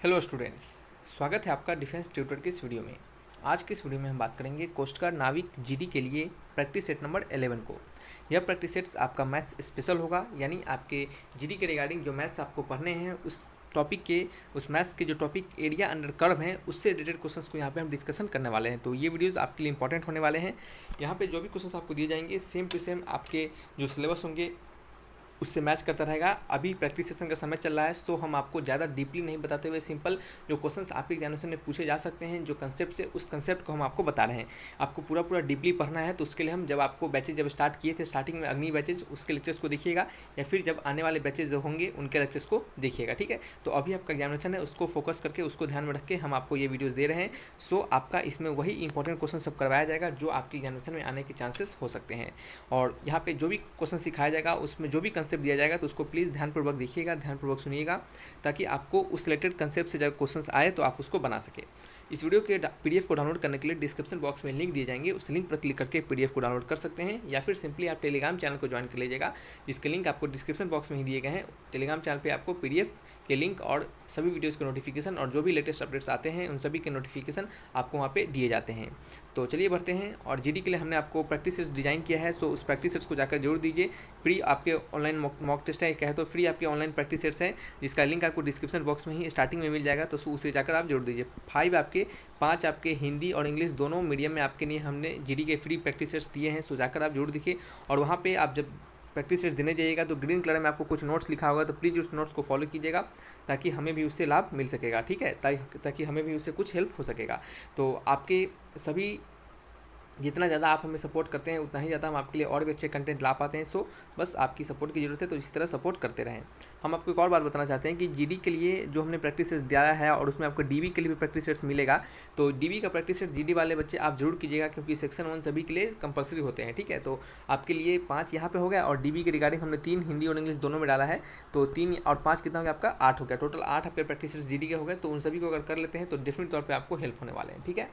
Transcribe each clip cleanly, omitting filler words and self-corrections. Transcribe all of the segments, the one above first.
Hello students, स्वागत है आपका डिफेंस ट्यूटर के इस वीडियो में। आज के इस वीडियो में हम बात करेंगे कोस्ट गार्ड नाविक जीडी के लिए प्रैक्टिस सेट नंबर 11 को। यह प्रैक्टिस सेट्स आपका मैथ्स स्पेशल होगा, यानी आपके जीडी के रिगार्डिंग जो मैथ्स आपको पढ़ने हैं उस टॉपिक के, उस मैथ्स के जो टॉपिक एरिया अंडर कर्व हैं उससे रिलेटेड क्वेश्चंस को यहाँ पे हम डिस्कशन करने वाले हैं। तो ये वीडियोस आपके लिए इंपॉर्टेंट होने वाले हैं। यहाँ पे जो भी क्वेश्चंस आपको दिए जाएंगे सेम टू सेम आपके जो सिलेबस होंगे उससे मैच करता रहेगा। अभी प्रैक्टिस सेशन का समय चल रहा है, तो हम आपको ज़्यादा डीपली नहीं बताते हुए सिंपल जो क्वेश्चंस आपके एग्जामिनेशन में पूछे जा सकते हैं, जो कंसेप्ट से उस कंसेप्ट को हम आपको बता रहे हैं। आपको पूरा डीपली पढ़ना है, तो उसके लिए हम जब आपको बैचेज जब स्टार्ट किए थे स्टार्टिंग में अग्नि बैचेज, उसके लेक्चर्स को देखिएगा, या फिर जब आने वाले बैचेज जो होंगे उनके लेक्चर्स को देखिएगा। ठीक है, तो अभी आपका एग्जामिनेशन है, उसको फोकस करके उसको ध्यान में रख के हम आपको ये वीडियोज़ दे रहे हैं। सो आपका इसमें वही इंपॉर्टेंट क्वेश्चन सब करवाया जाएगा जो आपके एग्जामिनेशन में आने के चांसेस हो सकते हैं। और यहाँ पे जो भी क्वेश्चन सिखाया जाएगा उसमें जो भी कंसेप्ट दिया जाएगा तो उसको प्लीज़ ध्यानपूर्वक देखिएगा, ध्यानपूर्वक सुनिएगा, ताकि आपको उस रिलेटेड कंसेप्ट से जब क्वेश्चंस आए तो आप उसको बना सके। इस वीडियो के पीडीएफ को डाउनलोड करने के लिए डिस्क्रिप्शन बॉक्स में लिंक दिए जाएंगे, उस लिंक पर क्लिक करके पीडीएफ को डाउनलोड कर सकते हैं, या फिर सिंपली आप टेलीग्राम चैनल को ज्वाइन कर लीजिएगा, जिसके लिंक आपको डिस्क्रिप्शन बॉक्स में ही दिए गए हैं। टेलीग्राम चैनल पे आपको पीडीएफ के लिंक और सभी वीडियोज़ के नोटिफिकेशन और जो भी लेटेस्ट अपडेट्स आते हैं उन सभी के नोटिफिकेशन आपको वहाँ पे दिए जाते हैं। तो चलिए बढ़ते हैं। और जीडी के लिए हमने आपको प्रैक्टिस सेट्स डिज़ाइन किया है, सो उस प्रैक्टिस सेट्स को जाकर जरूर दीजिए। फ्री आपके ऑनलाइन मॉक टेस्ट है, कहे तो फ्री आपके ऑनलाइन प्रैक्टिस सेट्स हैं, जिसका लिंक आपको डिस्क्रिप्शन बॉक्स में ही स्टार्टिंग में मिल जाएगा, तो उसे जाकर आप जरूर दीजिए। 5 आपके हिंदी और इंग्लिश दोनों मीडियम में आपके लिए हमने जीडी के फ्री प्रैक्टिस सेट्स दिए हैं, सो जाकर आप जरूर देखिए। और वहाँ पर आप जब प्रैक्टिस सेट्स देने जाइएगा तो ग्रीन कलर में आपको कुछ नोट्स लिखा होगा, तो प्लीज़ उस नोट्स को फॉलो कीजिएगा, ताकि हमें भी उससे लाभ मिल सकेगा। ठीक है, ताकि हमें भी उससे कुछ हेल्प हो सकेगा। तो आपके सभी जितना ज़्यादा आप हमें सपोर्ट करते हैं उतना ही ज़्यादा हम आपके लिए और भी अच्छे कंटेंट ला पाते हैं। सो बस आपकी सपोर्ट की ज़रूरत है, तो इसी तरह सपोर्ट करते रहें। हम आपको एक और बात बताना चाहते हैं कि जीडी के लिए जो हमने प्रैक्टिस सेट्स दिया है और उसमें आपको डीबी के लिए भी प्रैक्टिस सेट्स मिलेगा, तो डीबी का प्रैक्टिस सेट जीडी वाले बच्चे आप जरूर कीजिएगा, क्योंकि सेक्शन 1 सभी के लिए कंपलसरी होते हैं। ठीक है, तो आपके लिए 5 यहाँ पे हो गया, और डीबी के रिगार्डिंग हमने 3 हिंदी और इंग्लिश दोनों में डाला है, तो 3 और 5 कितना हो गया आपका 8 हो गया। टोटल 8 आपके प्रैक्टिस सेट्स जीडी के हो गए, तो उन सभी को अगर कर लेते हैं तो डेफिनेट तौर पर आपको हेल्प होने वाले हैं। ठीक है,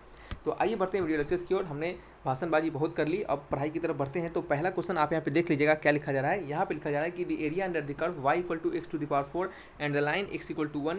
तो आइए बढ़ते हैं वीडियो लेक्चर्स की ओर। हमने भाषणबाजी बहुत कर ली, अब पढ़ाई की तरफ बढ़ते हैं। तो पहला क्वेश्चन आप यहाँ पे देख लीजिएगा क्या लिखा जा रहा है। यहाँ पे लिखा जा रहा है कि the area under the curve y equal to x to the power 4 and the line x equal to 1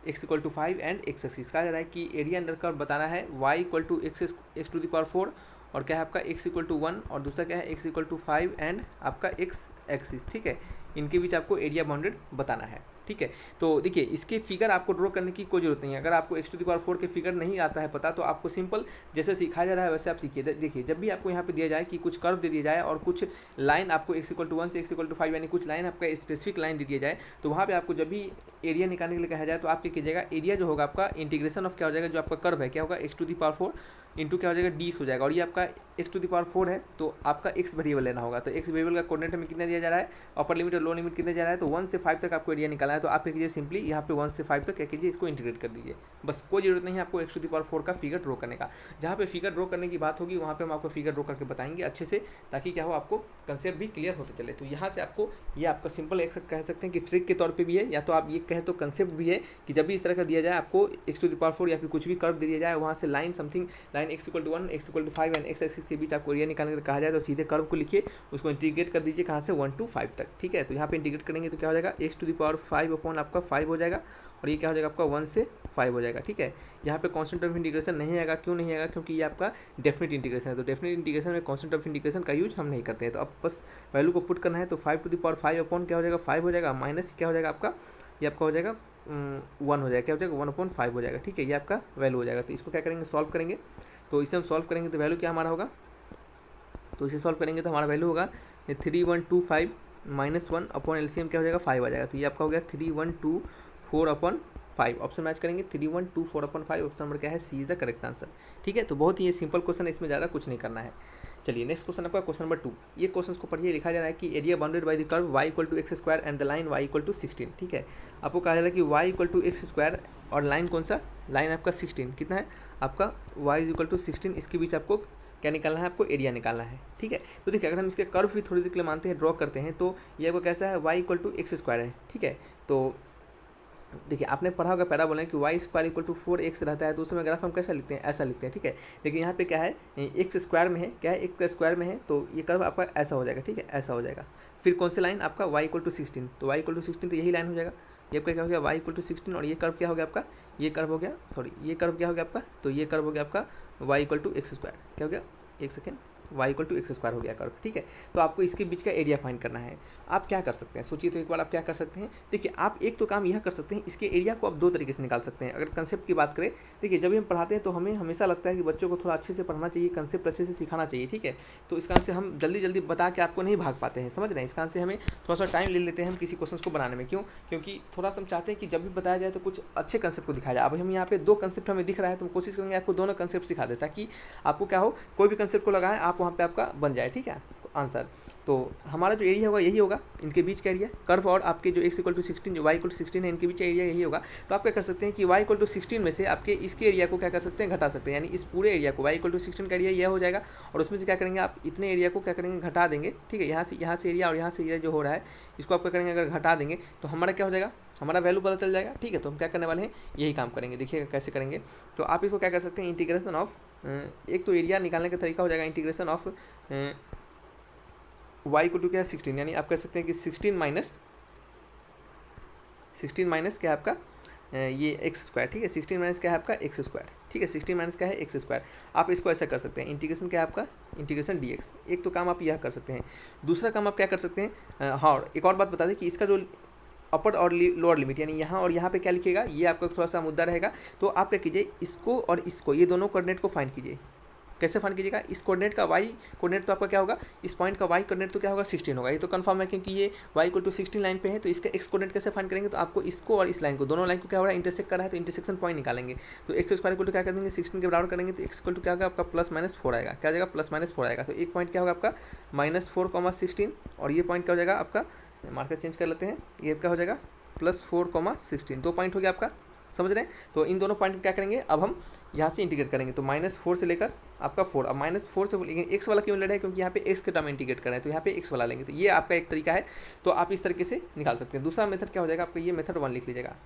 x equal to 5 and x axis. कहा जा रहा है कि एरिया अंडर कर्व बताना है y equal to x to the power 4 और क्या है आपका x इक्वल टू 1 और दूसरा क्या है x इक्वल टू 5 एंड आपका x एक्सिस। ठीक है, इनके बीच आपको एरिया बाउंडेड बताना है। ठीक है, तो देखिए इसके फिगर आपको ड्रॉ करने की कोई जरूरत नहीं है। अगर आपको x टू द पावर 4 के फिगर नहीं आता है पता, तो आपको सिंपल जैसे सिखाया जा रहा है वैसे आप सीखिए। देखिए जब भी आपको यहाँ पे दिया जाए कि कुछ कर्व दे दिया जाए और कुछ लाइन आपको x इक्वल टू 1 से x इक्वल टू 5 यानी कुछ लाइन आपका स्पेसिफिक लाइन दे दिया जाए, तो वहाँ पे आपको जब भी एरिया निकालने के लिए कहा जाए तो आप क्या कीजिएगा, एरिया जो होगा आपका इंटीग्रेशन ऑफ क्या हो जाएगा, जो आपका कर्व है क्या होगा x to the power 4 into क्या हो जाएगा d हो जाएगा। और ये आपका x टू द पावर 4 है, तो आपका x वेरिएबल लेना होगा। तो x वेरिएबल का कोऑर्डिनेट में कितना दिया जा रहा है, अपर लिमिट और लोअर लिमिट कितना जा रहा है, तो 1 से 5 तक आपको एरिया निकालना है। तो आप क्या कीजिए, सिंपली यहाँ पे 1 से 5 तक क्या कीजिए, इसको इंटीग्रेट कर दीजिए। बस कोई जरूरत नहीं है आपको x टू द पावर 4 का फिगर ड्रॉ करने का। जहाँ पे फिगर ड्रॉ करने की बात होगी वहाँ पे हम आपको फिगर ड्रॉ करके बताएंगे अच्छे से, ताकि क्या हो आपको कंसेप्ट भी क्लियर होते चले। तो यहाँ से आपको ये आपका सिंपल एक कह सकते हैं कि ट्रिक के तौर पर भी है, या तो आप ये कहें तो कंसेप्ट भी है कि जब भी इस तरह का दिया जाए आपको x टू द पावर 4 या फिर कुछ भी कर्व दे दिया जाए, वहाँ से line something line x equal to 1 x equal to 5 and x axis के बीच आपको एरिया निकालने के लिए कहा जाए, तो सीधे कर्व को लिखिए, उसको इंटीग्रेट कर दीजिए कहाँ से 1 टू 5 तक। ठीक है, तो यहाँ पे इंटीग्रेट करेंगे तो क्या हो जाएगा, x to the power 5 upon आपका 5 हो जाएगा, और ये क्या हो जाएगा आपका 1 से 5 हो जाएगा। ठीक है, यहाँ पे कांस्टेंट ऑफ इंटीग्रेशन नहीं आएगा। क्यों नहीं आएगा, क्योंकि ये आपका डेफिनेट इंटीग्रेशन है, तो डेफिनेट इंटीग्रेशन में कांस्टेंट ऑफ इंटीग्रेशन का यूज हम नहीं करते हैं। तो अब बस वैल्यू को पुट करना है, तो 5 टू द पावर 5 अपॉन क्या हो जाएगा 5 हो जाएगा, माइनस क्या हो जाएगा आपका, ये आपका हो जाएगा 1 हो जाएगा, क्या हो जाएगा 1 अपॉन 5 हो जाएगा। ठीक है, ये आपका वैल्यू हो जाएगा। तो इसको क्या करेंगे, सॉल्व करेंगे, तो इसे हम सॉल्व करेंगे तो वैल्यू क्या हमारा होगा, तो इसे सॉल्व करेंगे तो हमारा वैल्यू होगा 3125 माइनस 1 अपॉन एलसीएम क्या हो जाएगा 5 आ जाएगा। तो ये आपका हो गया 3124 अपॉन 5। ऑप्शन मैच करेंगे 3124 अपॉन 5, ऑप्शन नंबर क्या है, सी इज द करेक्ट आंसर। ठीक है, तो बहुत ही सिंपल क्वेश्चन है, इसमें ज़्यादा कुछ नहीं करना है। चलिए नेक्स्ट क्वेश्चन आपका क्वेश्चन नंबर 2। ये क्वेश्चन को पढ़िए, लिखा जा रहा है कि area bounded by the curve y equal to x square and the line y equal to 16। ठीक है, आपको कहा जा रहा है कि y equal to x square और लाइन कौन सा, लाइन आपका 16 कितना है आपका y इज इक्वल टू 16, इसके बीच आपको क्या निकालना है, आपको एरिया निकालना है। ठीक है, तो देखिए अगर हम इसके कर्व भी थोड़ी देर के लिए मानते हैं, ड्रॉ करते हैं, तो ये आपको कैसा है, y equal to x square है। ठीक है, तो देखिए आपने पढ़ा होगा पैराबोला कि Y square equal to 4x रहता है, तो उस समय ग्राफ हम कैसा लिखते हैं, ऐसा लिखते हैं। ठीक है, लेकिन यहाँ पे क्या है, एक्स स्क्वायर में है, क्या है एक्स स्क्वायर में है, तो ये कर्व आपका ऐसा हो जाएगा। ठीक है, ऐसा हो जाएगा। फिर कौन सी लाइन आपका y इक्वल टू 16, तो y इक्वल टू 16 तो यही लाइन हो जाएगा। ये आपका क्या हो गया y इक्वल टू 16, और ये कर्व क्या हो गया आपका, ये कर्व हो गया, सॉरी ये कर्व क्या हो गया आपका, तो ये कर्व हो गया आपका y equal to x square, क्या हो गया, एक second, y equal to x square हो गया कर्व, ठीक है। तो आपको इसके बीच का एरिया फाइंड करना है। आप क्या कर सकते हैं, सोचिए तो एक बार आप क्या कर सकते हैं। देखिए आप एक तो काम यह कर सकते हैं, इसके एरिया को आप दो तरीके से निकाल सकते हैं। अगर कंसेप्ट की बात करें, देखिए जब भी हम पढ़ाते हैं तो हमें हमेशा लगता है कि बच्चों को थोड़ा अच्छे से पढ़ना चाहिए, कंसेप्ट अच्छे से सिखाना चाहिए, ठीक है। तो इस कारण से हम जल्दी जल्दी बता के आपको नहीं भाग पाते हैं, समझ रहे हैं। इस कारण से हमें थोड़ा सा टाइम ले लेते हैं हम किसी क्वेश्चन को बनाने में, क्यों, क्योंकि थोड़ा सा हम चाहते हैं कि जब भी बताया जाए तो कुछ अच्छे कंसेप्ट को दिखाया जाए। अब हम यहाँ पे दो कंसेप्ट हमें दिख रहा है, तो हम कोशिश करेंगे आपको दोनों कंसेप्ट सिखा दे, ताकि आपको क्या हो, कोई भी कंसेप्ट को लगाएं आप वहाँ पे आपका बन जाए, ठीक है आंसर। तो हमारा जो एरिया होगा यही होगा, इनके बीच का एरिया, कर्व और आपके जो x इक्वल टू 16 जो y इक्वल टू 16 है, इनके बीच का एरिया यही होगा। तो आप क्या कर सकते हैं कि y इक्वल टू 16 में से आपके इसके एरिया को क्या कर सकते हैं, घटा सकते हैं, यानी इस पूरे एरिया को y इक्वल टू 16 का एरिया यह हो जाएगा, और उसमें से क्या करेंगे आप इतने एरिया को क्या करेंगे, घटा देंगे, ठीक है। यहाँ से एरिया और यहाँ से एरिया जो हो रहा है इसको आप क्या करेंगे, अगर घटा देंगे तो हमारा क्या हो जाएगा, हमारा वैल्यू पता चल जाएगा, ठीक है। तो हम क्या करने वाले हैं, यही काम करेंगे, देखिएगा कैसे करेंगे। तो आप इसको क्या कर सकते हैं, इंटीग्रेशन ऑफ, एक तो एरिया निकालने का तरीका हो जाएगा integration of y equal to क्या है 16, यानी आप कह सकते हैं कि 16 माइनस क्या है आपका ये एक्स स्क्वायर, ठीक है। 16 माइनस क्या है आपका एक्स स्क्वायर, ठीक है। 16 माइनस क्या है एक्स स्क्वायर। आप इसको ऐसा कर सकते हैं, इंटीग्रेशन क्या है आपका, इंटीग्रेशन dx। एक तो काम आप यह कर सकते हैं। दूसरा काम आप क्या कर सकते हैं, हाँ और एक और बात बता दें कि इसका जो अपर और लोअर लिमिट, यानी यहाँ और यहाँ पे क्या लिखिएगा, ये आपका थोड़ा सा मुद्दा रहेगा। तो आप क्या कीजिए, इसको और इसको, ये दोनों कोऑर्डिनेट को फाइंड कीजिए। कैसे फाइंड कीजिएगा, इस कोऑर्डिनेट का y कोऑर्डिनेट तो आपका क्या होगा, इस पॉइंट का y कोऑर्डिनेट तो क्या होगा 16 होगा, ये तो कंफर्म है, क्योंकि ये y इक्वल टू 16 लाइन पे है। तो इसका x कोऑर्डिनेट कैसे फाइंड करेंगे, तो आपको इसको और इस लाइन को, दोनों लाइन को क्या हो रहा है, इंटरसेक्ट कर रहा है, तो इंटरसेक्शन पॉइंट निकालेंगे। तो एक्स स्क्वायर इक्वल टू क्या कर देंगे, 16 के बराबर करेंगे, तो एक्स इक्वल टू क्या होगा आपका प्लस माइनस 4 आएगा, क्या हो जाएगा प्लस माइनस 4 आएगा। तो एक पॉइंट क्या होगा आपका -4, और ये पॉइंट क्या हो जाएगा आपका, मार्कर चेंज कर लेते हैं, ये क्या हो जाएगा +4, 2 पॉइंट हो गया आपका, समझ रहे हैं। तो इन दोनों पॉइंट क्या करेंगे, अब हम यहाँ से इंटीग्रेट करेंगे, तो -4 से लेकर आपका 4, अब -4 से, लेकिन एक्स वाला क्यों ले रहे हैं, क्योंकि यहाँ पे एक्स के टर्म इंटीग्रेट कर रहे हैं, तो यहाँ पे एक्स वाला लेंगे। तो ये आपका एक तरीका है, तो आप इस तरीके से निकाल सकते हैं। दूसरा मेथड क्या हो जाएगा आपका, ये मेथड 1 लिख लीजिएगा।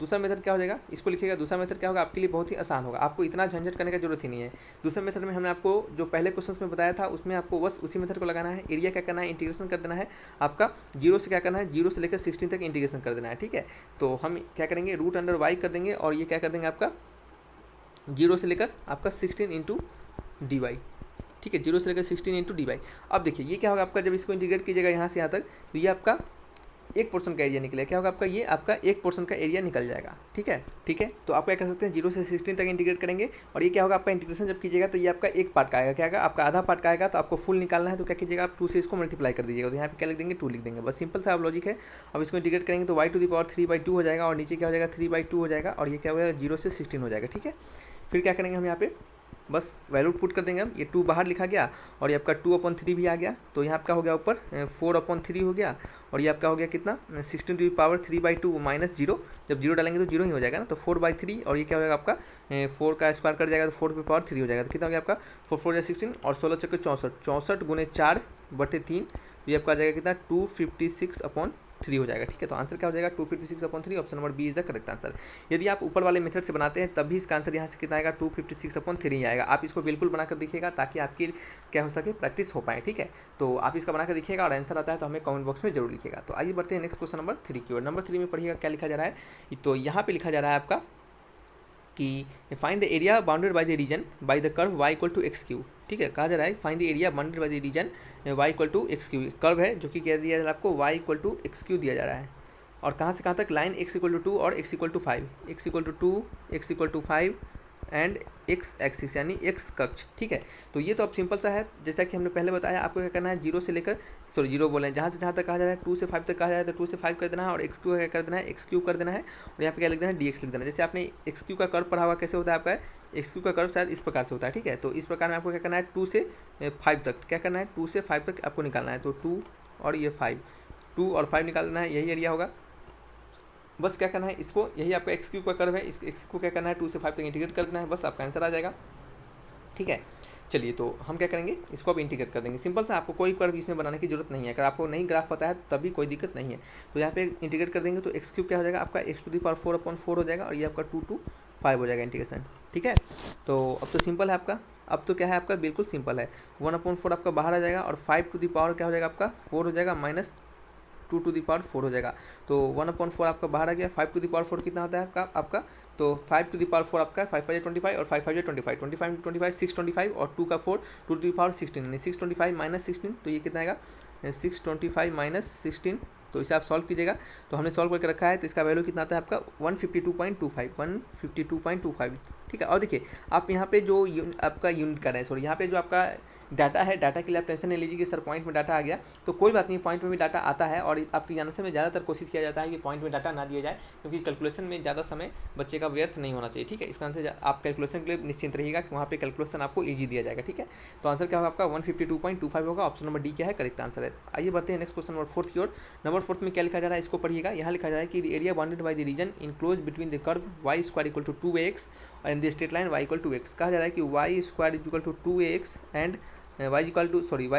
दूसरा मेथड क्या हो जाएगा, इसको लिखिएगा। दूसरा मेथड क्या होगा, आपके लिए बहुत ही आसान होगा, आपको इतना झंझट करने की जरूरत ही नहीं है। दूसरे मेथड में हमने आपको जो पहले क्वेश्चन में बताया था, उसमें आपको बस उसी मेथड को लगाना है। एरिया क्या करना है, इंटीग्रेशन कर देना है आपका, 0 से क्या करना है, 0 से लेकर 16 तक इंटीग्रेशन कर देना है, ठीक है। तो हम क्या करेंगे, √y कर देंगे, और ये क्या कर देंगे आपका 0 से लेकर आपका 16 इंटू dy, ठीक है। 0 से लेकर 16 इंटू dy। अब देखिए ये क्या होगा आपका, जब इसको इंटीग्रेट कीजिएगा यहाँ से यहाँ तक, तो ये आपका एक पोर्शन का एरिया निकलेगा, क्या होगा आपका, ये आपका एक पोर्शन का एरिया निकल जाएगा, ठीक है, ठीक है। तो आप क्या कर सकते हैं, 0 से 16 तक इंटीग्रेट करेंगे, और ये क्या होगा आपका इंटीग्रेशन जब कीजिएगा, तो ये आपका एक पार्ट का आएगा, क्या आएगा आपका आधा पार्ट का आएगा। तो आपको फुल निकालना है, तो क्या कीजिएगा आप 2 से इसको मल्टीप्लाई कर दीजिएगा, तो यहाँ पे क्या लिख देंगे 2 लिख देंगे, बस सिंपल सा आप लॉजिक है। अब इसको इंटीग्रेट करेंगे तो y⁴ हो जाएगा, और नीचे क्या हो जाएगा 3/2 हो जाएगा, और ये क्या हो जाएगा 0 से 16 हो जाएगा, ठीक है। फिर क्या करेंगे हम यहाँ पे, बस वैल्यू पुट कर देंगे हम, ये 2 बाहर लिखा गया, और ये आपका 2/3 भी आ गया, तो यहाँ आपका हो गया ऊपर 4/3 हो गया, और ये आपका हो गया कितना 16⁵ -0, जब 0 डालेंगे तो 0 ही हो जाएगा ना, तो 4/3, और ये क्या हो जाएगा आपका 4 का स्क्वायर कर जाएगा, तो 4⁵ हो जाएगा, तो कितना हो गया आपका 4 4 16, और 16 × 64, 64 × 4/3, ये आपका आ जाएगा कितना 256/3 हो जाएगा, ठीक है। तो आंसर क्या हो जाएगा 256/3, option number B is the correct answer. यदि आप ऊपर वाले मेथड से बनाते हैं तब भी इसका आंसर यहाँ से कितना आएगा 256/3 ही आएगा। आप इसको बिल्कुल बनाकर देखिएगा, ताकि आपकी क्या हो सके, प्रैक्टिस हो पाए, ठीक है। तो आप इसका बनाकर देखिएगा, और आंसर आता है तो हमें कमेंट बॉक्स में जरूर लिखिएगा। तो आइए बढ़ते हैं नेक्स्ट क्वेश्चन नंबर 3 की ओर। नंबर 3 में पढ़िएगा क्या लिखा जा रहा है। तो यहाँ पे लिखा जा रहा है आपका कि find the area bounded by the region by the curve y equal to x3, ठीक है। कहा जा रहा है find the area bounded by the region y equal to x3, curve है जो कि क्या दिया जा रहा है आपको, y इक्वल टू x3 दिया जा रहा है, और कहाँ से कहाँ तक, लाइन x इक्वल टू 2 और x equal to 5, x equal to 2, x equal to 5 and x axis यानी x कक्ष, ठीक है। तो ये तो अब सिंपल सा है, जैसा कि हमने पहले बताया, आपको क्या करना है 0 से लेकर, सॉरी 0 बोले, जहाँ से जहाँ तक कहा जा रहा है 2 से 5 तक कहा जा रहा है, तो 2 से 5 कर देना है, और x3 क्या कर देना है, x3 कर देना है, और यहाँ पे क्या लिख देना है dx लिख देना है। जैसे आपने x3 का कर्व पढ़ा हुआ कैसे होता है आपका, x3 का कर्व शायद इस प्रकार से होता है, ठीक है। तो इस प्रकार में आपको क्या करना है 2 से 5 तक, क्या करना है 2 से 5 तक आपको निकालना है, तो 2 और ये 5, 2 और 5 निकाल देना है, यही एरिया होगा। बस क्या करना है इसको, यही आपका x3 का कर्व है, इस x को क्या करना है 2 से 5 तक इंटीग्रेट कर देना है, बस आपका आंसर आ जाएगा, ठीक है। चलिए तो हम क्या करेंगे, इसको अब इंटीग्रेट कर देंगे, सिंपल सा, आपको कोई कर्व इसमें बनाने की जरूरत नहीं है। अगर आपको नहीं ग्राफ पता है तभी कोई दिक्कत नहीं है। तो यहाँ पे इंटीग्रेट कर देंगे तो x3 क्या हो जाएगा आपका x⁴/4 हो जाएगा, और ये आपका 2 to 5 हो जाएगा इंटीग्रेशन, ठीक है। तो अब तो सिंपल है आपका, अब तो क्या है आपका बिल्कुल सिंपल है, 1/4 आपका बाहर आ जाएगा, और 5 टू द पावर क्या हो जाएगा आपका 4 हो जाएगा, माइनस 2 हो जाएगा। तो 1/4 आपका बाहर आ गया। 5 कितना होता है आपका तो 5 आपका 5×5 और 5×5 25, 25 625 और 2 का 4 2 16, 625 माइनस 16, तो ये कितना आएगा 625 माइनस 16। तो इसे आप सॉल्व कीजिएगा। तो हमने सॉल्व करके रखा है, तो इसका वैल्यू कितना आता है आपका 152.25, ठीक है। और देखिए आप यहाँ पे जो आपका यूनिट कर रहे हैं, सॉरी यहाँ पे जो आपका डाटा है, डाटा के लिए आप टेंशन नहीं लीजिए कि सर पॉइंट में डाटा आ गया, तो कोई बात नहीं, पॉइंट में भी डाटा आता है। और आपकी आंसर में ज़्यादातर कोशिश किया जाता है कि पॉइंट में डाटा ना दिया जाए, क्योंकि कैलकुलेशन में ज़्यादा समय बच्चे का व्यर्थ नहीं होना चाहिए, ठीक है। इसका आंसर आप कैलकुलेशन के लिए निश्चिंत रहिएगा कि वहाँ पे कैलकुलेशन आपको ईजी दिया जाएगा, ठीक है। तो आंसर क्या होगा आपका 152.25 होगा। ऑप्शन नंबर डी क्या है, करेक्ट आंसर है। आइए बढ़ते हैं नेक्स्ट क्वेश्चन नंबर 4 की ओर। नंबर 4 में क्या लिखा जा रहा है, इसको पढ़िएगा। यहाँ लिखा जा रहा है कि the area bounded by the region enclose between the curve y square equal to 2ax and the straight line y equal to x। कहा जा रहा है कि y square equal to 2ax and y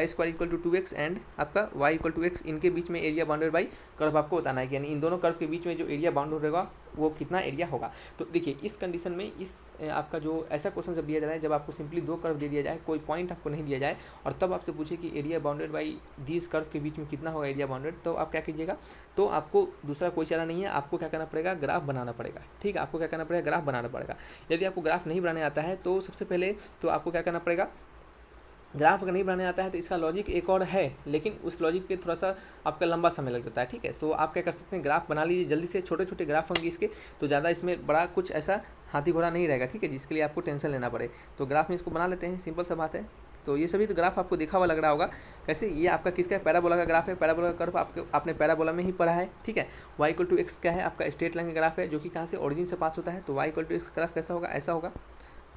square equal to 2x and आपका y equal to x, इनके बीच में area bounded by curve आपको बताना है, यानी इन दोनों कर्व के बीच में जो एरिया बाउंडेड होगा वो कितना एरिया होगा। तो देखिए इस कंडीशन में इस आपका जो ऐसा क्वेश्चन जब दिया जा रहा है, जब आपको सिंपली दो कर्व दे दिया जाए, कोई पॉइंट आपको नहीं दिया जाए, और तब आपसे पूछे कि area bounded by these curve के बीच में कितना होगा एरिया बाउंडेड, तो आप क्या कीजिएगा, तो आपको दूसरा कोई चारा नहीं है, आपको क्या करना पड़ेगा, ग्राफ बनाना पड़ेगा, ठीक है। आपको क्या करना पड़ेगा, ग्राफ बनाना पड़ेगा। यदि आपको ग्राफ नहीं बनाने आता है तो सबसे पहले तो आपको क्या करना पड़ेगा, ग्राफ अगर नहीं बनाने आता है तो इसका लॉजिक एक और है, लेकिन उस लॉजिक पे थोड़ा सा आपका लंबा समय लग जाता है, ठीक है। सो आप क्या कर सकते हैं, ग्राफ बना लीजिए जल्दी से, छोटे छोटे ग्राफ होंगे इसके, तो ज़्यादा इसमें बड़ा कुछ ऐसा हाथी घोड़ा नहीं रहेगा, ठीक है, जिसके लिए आपको टेंशन लेना पड़े। तो ग्राफ में इसको बना लेते हैं, सिंपल सा बात है। तो ये सभी तो ग्राफ आपको देखा हुआ लग रहा होगा। कैसे, ये आपका किसका है, पैराबोला का ग्राफ है। पैराबोला का कर्व आपने पैराबोला में ही पढ़ा है, ठीक है। y इक्वल टू एक्स क्या है, आपका स्ट्रेट लाइन का ग्राफ है, जो कि कहाँ से, ओरिजिन से पास होता है। तो y equal to x graph कैसा होगा, ऐसा होगा।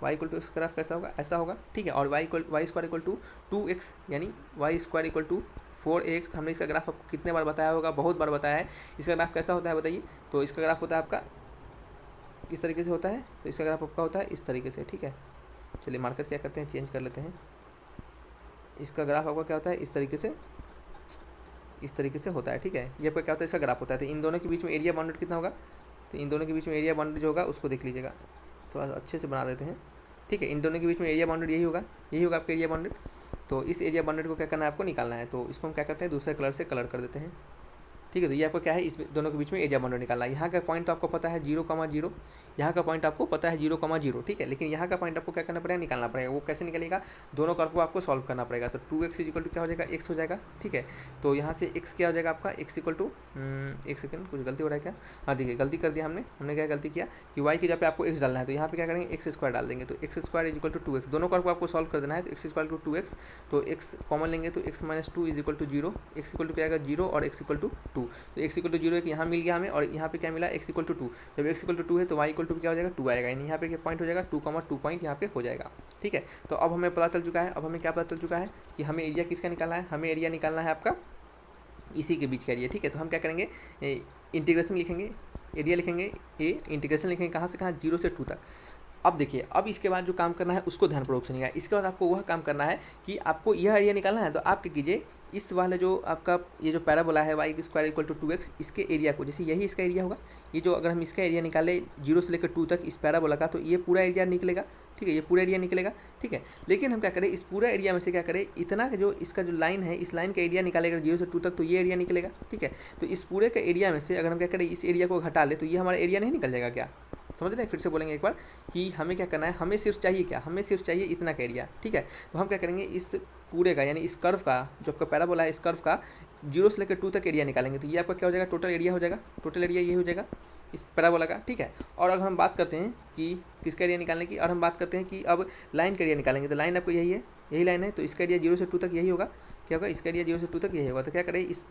y equal to x graph कैसा होगा, ऐसा होगा, ठीक है। और y square equal to 2x, यानी y square equal to 4x। हमने इसका ग्राफ आपको कितने बार बताया होगा, बहुत बार बताया है। इसका ग्राफ कैसा होता है बताइए, तो इसका ग्राफ होता है आपका किस तरीके से होता है, तो इसका ग्राफ आपका होता है इस तरीके से, ठीक है। चलिए मार्कर क्या करते हैं, चेंज कर लेते हैं। इसका ग्राफ आपका क्या होता है, इस तरीके से होता है, ठीक है। ये आपका क्या होता है, इसका ग्राफ होता है। तो इन दोनों के बीच में एरिया बाउंडेड कितना होगा, तो इन दोनों के बीच में एरिया बाउंडेड जो होगा उसको देख लीजिएगा, थोड़ा सा अच्छे से बना देते हैं, ठीक है। इन दोनों के बीच में एरिया बाउंडेड यही होगा आपका एरिया बाउंडेड। तो इस एरिया बाउंडेड को क्या करना है, आपको निकालना है। तो इसको हम क्या करते हैं, दूसरे कलर से कलर कर देते हैं, ठीक है। तो ये आपको क्या है, इस दोनों के बीच में एरिया बाउंडेड निकालना है। यहाँ का पॉइंट तो आपको पता है 0,0, यहाँ का पॉइंट आपको पता है 0,0, ठीक है। लेकिन यहाँ का पॉइंट आपको क्या करना पड़ेगा, निकालना पड़ेगा। वो कैसे निकलेगा, दोनों कर्व को आपको सॉल्व करना पड़ेगा। तो 2x इक्वल टू क्या हो जाएगा, x हो जाएगा, ठीक है। तो यहाँ से x क्या हो जाएगा आपका, x इक्वल टू, एक सेकंड, कुछ गलती हो रहा है क्या, हाँ देखिए गलती कर दिया हमने क्या गलती किया कि y की जगह पे आपको x डालना है, तो यहाँ पे क्या करेंगे, x स्क्वायर डाल देंगे। तो x square equal to 2x, दोनों कर्व को आपको सॉल्व कर देना है। तो x स्क्वायर टू 2x, तो x कॉमन लेंगे तो x minus 2 is equal to 0, x equal to क्या आएगा 0 और x इक्वल टू 2। तो x इक्वल टू 0 एक यहाँ मिल गया हमें, और यहाँ पे क्या मिला, x इक्वल टू 2। जब x इक्वल टू 2 है तो y इक्वल टू क्या हो जाएगा, 2 आएगा, यानी यहाँ पे क्या पॉइंट हो जाएगा 2,2 पॉइंट यहाँ पे हो जाएगा, ठीक है। तो अब हमें पता चल चुका है, अब हमें क्या पता चल चुका है कि हमें एरिया किसका निकालना है, हमें एरिया निकालना है आपका इसी के बीच का एरिया, ठीक है। तो हम क्या करेंगे, इंटीग्रेशन लिखेंगे, एरिया लिखेंगे ए, इंटीग्रेशन लिखेंगे कहाँ से कहाँ, 0 से 2 तक। अब देखिए, अब इसके बाद जो काम करना है उसको ध्यानपूर्वक सुनिएगा। इसके बाद आपको वह काम करना है कि आपको यह एरिया निकालना है। तो आप क्या कीजिए, इस वाले जो आपका ये जो पैराबोला है y square equal to 2x, इसके एरिया को, जैसे यही इसका एरिया होगा, ये जो अगर हम इसका एरिया निकाले 0 से लेकर 2 तक इस पैराबोला का, तो ये पूरा एरिया निकलेगा, ठीक है, ये पूरा एरिया निकलेगा, ठीक है। लेकिन हम क्या करें, इस पूरा एरिया में से क्या करें, इतना जो इसका जो लाइन है, इस लाइन का एरिया निकालेगा 0 से 2 तक, तो ये एरिया निकलेगा, ठीक है। तो इस पूरे का एरिया में से अगर हम क्या करें, इस एरिया को घटा ले, तो ये हमारा एरिया नहीं निकल जाएगा क्या, समझ रहे हैं। फिर से बोलेंगे एक बार कि हमें क्या करना है, हमें सिर्फ चाहिए क्या, हमें सिर्फ चाहिए इतना का एरिया, ठीक है। तो हम क्या करेंगे, इस पूरे का यानी इस कर्व का जो आपका पैराबोला है, इस कर्व का 0 से लेकर 2 तक एरिया निकालेंगे। तो ये आपका क्या हो जाएगा, टोटल एरिया हो जाएगा, टोटल एरिया ये हो जाएगा इस पैराबोला का, ठीक है। और अगर हम बात करते हैं कि किसका एरिया निकालने की, और हम बात करते हैं कि अब लाइन का एरिया निकालेंगे, तो लाइन आपको यही है, यही लाइन है, तो इसका एरिया 0 से 2 तक यही होगा, क्या होगा, इसका एरिया 0 से 2 तक यही होगा। तो क्या करें, इस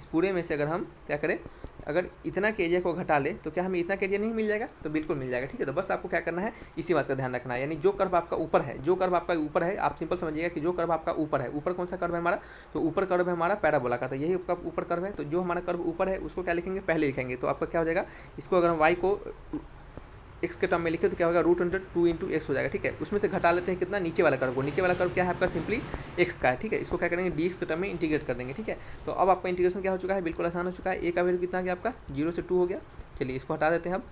पूरे में से अगर हम क्या करें, अगर इतना के एरिया को घटा ले तो क्या हमें इतना के एरिया नहीं मिल जाएगा, तो बिल्कुल मिल जाएगा, ठीक है। तो बस आपको क्या करना है, इसी बात का ध्यान रखना है। यानी जो कर्व आपका ऊपर है, आप सिंपल समझिएगा कि जो कर्व आपका ऊपर है, ऊपर कौन सा कर्व है हमारा, तो ऊपर कर्व है हमारा पैराबोला का, तो यही आपका ऊपर कर्व है। तो जो हमारा कर्व ऊपर है उसको क्या लिखेंगे, पहले लिखेंगे। तो आपका क्या हो जाएगा, इसको अगर हम y को x के टर्म में लिखे तो क्या होगा, √2 x हो जाएगा, ठीक है। उसमें से घटा लेते हैं कितना, नीचे वाला कर्व को, नीचे वाला कर्व क्या है आपका, सिंपली x का है, ठीक है। इसको क्या करेंगे, dx के टर्म में इंटीग्रेट कर देंगे, ठीक है। तो अब आपका इंटीग्रेशन क्या हो चुका है, बिल्कुल आसान हो चुका है। a का वैल्यू कितना गया आपका, 0 से 2 हो गया। चलिए इसको हटा देते हैं अब,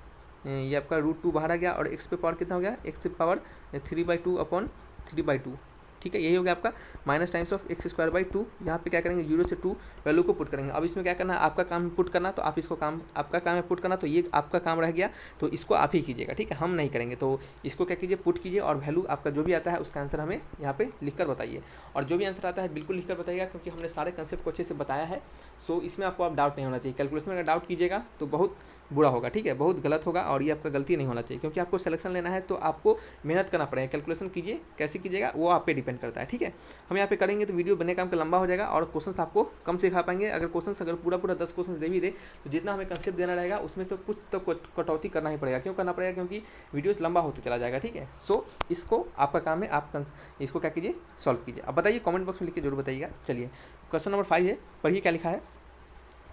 ये आपका √2 बाहर आ गया, और x पे पावर कितना हो गया, x पे पावर 3/2 अपॉन 3/2, ठीक है, यही हो गया आपका minus times of x square by to. यहाँ पे क्या करेंगे 0 से 2 वैल्यू को पुट करेंगे। अब इसमें क्या करना है, आपका काम पुट करना, तो आप इसको काम, आपका काम है पुट करना, तो ये आपका काम रह गया, तो इसको आप ही कीजिएगा, ठीक है, हम नहीं करेंगे। तो इसको क्या कीजिए, पुट कीजिए और वैल्यू आपका जो भी आता है उसका आंसर हमें यहाँ पे लिख कर बताइए। और जो भी आंसर आता है बिल्कुल लिख कर बताइएगा, क्योंकि हमने सारे कंसेप्ट को अच्छे से बताया है। सो इसमें आपको आप डाउट नहीं होना चाहिए। कैलकुलेशन में अगर डाउट कीजिएगा तो बहुत बुरा होगा, ठीक है, बहुत गलत होगा, और ये आपका गलती नहीं होना चाहिए, क्योंकि आपको सिलेक्शन लेना है तो आपको मेहनत करना पड़ेगा। कैलकुलेशन कीजिए, कैसे कीजिएगा वो आप पे डिपेंड करता है, ठीक है। हम यहाँ पे करेंगे तो वीडियो बनने का आपका लंबा हो जाएगा और क्वेश्चन आपको कम सिखा पाएंगे। अगर पूरा 10 क्वेश्चन दे भी दे तो जितना हमें कंसेप्ट देना रहेगा उसमें तो कुछ तो कटौती करना ही पड़ेगा। क्यों करना पड़ेगा, क्योंकि वीडियोस लंबा होते चला जाएगा, ठीक है। सो इसको आपका काम है, आप इसको क्या कीजिए, सॉल्व कीजिए। अब बताइए, कमेंट बॉक्स में लिख के जरूर बताइएगा। चलिए क्वेश्चन नंबर 5 है, पढ़िए क्या लिखा है।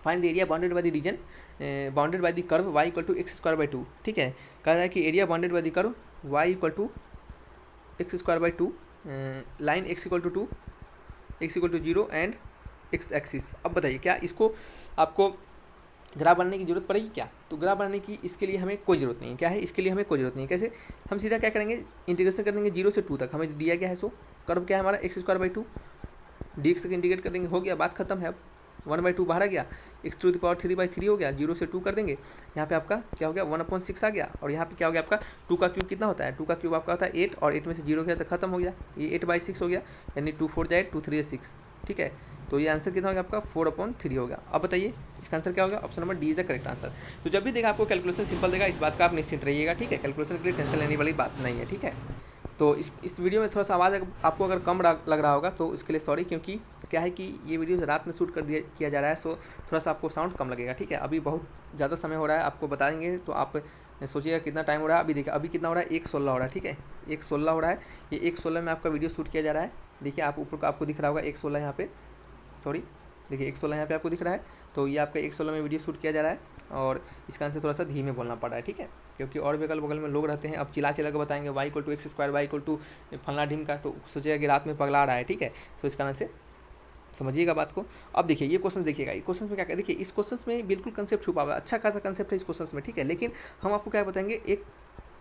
Find the area bounded by the region bounded by the curve y equal to x square by two, ठीक है। कहा जाए कि area bounded by the curve y equal to x square by two, line x equal to 2, x equal to 0 and x axis. अब बताइए क्या इसको आपको ग्राफ बनाने की जरूरत पड़ेगी क्या? तो ग्राफ बनाने की इसके लिए हमें कोई ज़रूरत नहीं है। क्या है, इसके लिए हमें कोई ज़रूरत नहीं है। कैसे, हम सीधा क्या करेंगे, इंटीग्रेशन कर देंगे 0 से 2 तक, हमें दिया गया है। सो कर्व क्या है हमारा, x square by to, dx तक इंटीग्रेट कर देंगे, हो गया, बात खत्म है। अब 1/2 बाहर आ गया, एक्स टू द पावर 3/3 हो गया, 0 से 2 कर देंगे, यहाँ पे आपका क्या हो गया 1/6 आ गया। और यहाँ पे क्या हो गया आपका 2 का क्यूब कितना होता है, 2 का क्यूब आपका होता है 8, और 8 में से 0 गया तो खत्म हो गया, ये 8/6 हो गया, यानी 2 4 8 2 3 6, ठीक है। तो ये आंसर कितना हो गया आपका 4/3 हो गया। अब बताइए इसका आंसर क्या होगा, option number D is the correct answer. तो जब भी देखा आपको कैलकुलेशन सिंपल देगा, इस बात का आप निश्चित रहिएगा, ठीक है। कैलकुलेशन के लिए टेंशन लेने वाली बात नहीं है, ठीक है। तो इस वीडियो में थोड़ा सा आवाज़ आपको अगर कम लग रहा होगा तो इसके लिए सॉरी, क्योंकि क्या है कि ये वीडियो रात में शूट किया जा रहा है, सो थोड़ा सा आपको साउंड कम लगेगा, ठीक है। अभी बहुत ज़्यादा समय हो रहा है, आपको बता देंगे तो आप सोचिएगा कितना टाइम हो रहा है। अभी देखिए अभी कितना हो रहा है, 1:16 हो रहा है, ठीक है, 1:16 हो रहा है। ये 1:16 में आपका वीडियो शूट किया जा रहा है। देखिए आप ऊपर का आपको दिख रहा होगा 1:16 यहाँ पे, सॉरी देखिए 1:16 यहाँ पे आपको दिख रहा है। तो ये आपका 1:16 में वीडियो शूट किया जा रहा है, और इसका आंसर थोड़ा सा धीमे बोलना पड़ रहा है, ठीक है, क्योंकि और भी अगल बगल में लोग रहते हैं। अब चिल्ला के बताएंगे y equal to x square, y equal to फलना ढीम का, तो सोचेगा कि रात में पगला रहा है, ठीक है। तो इसका आंसर समझिएगा बात को। अब देखिए ये क्वेश्चन देखिएगा, ये क्वेश्चन में क्या, देखिए इस क्वेश्चन में बिल्कुल कंसेप्ट छुपा हुआ है, अच्छा खासा कंसेप्ट है इस क्वेश्चन में, ठीक है। लेकिन हम आपको क्या बताएंगे, एक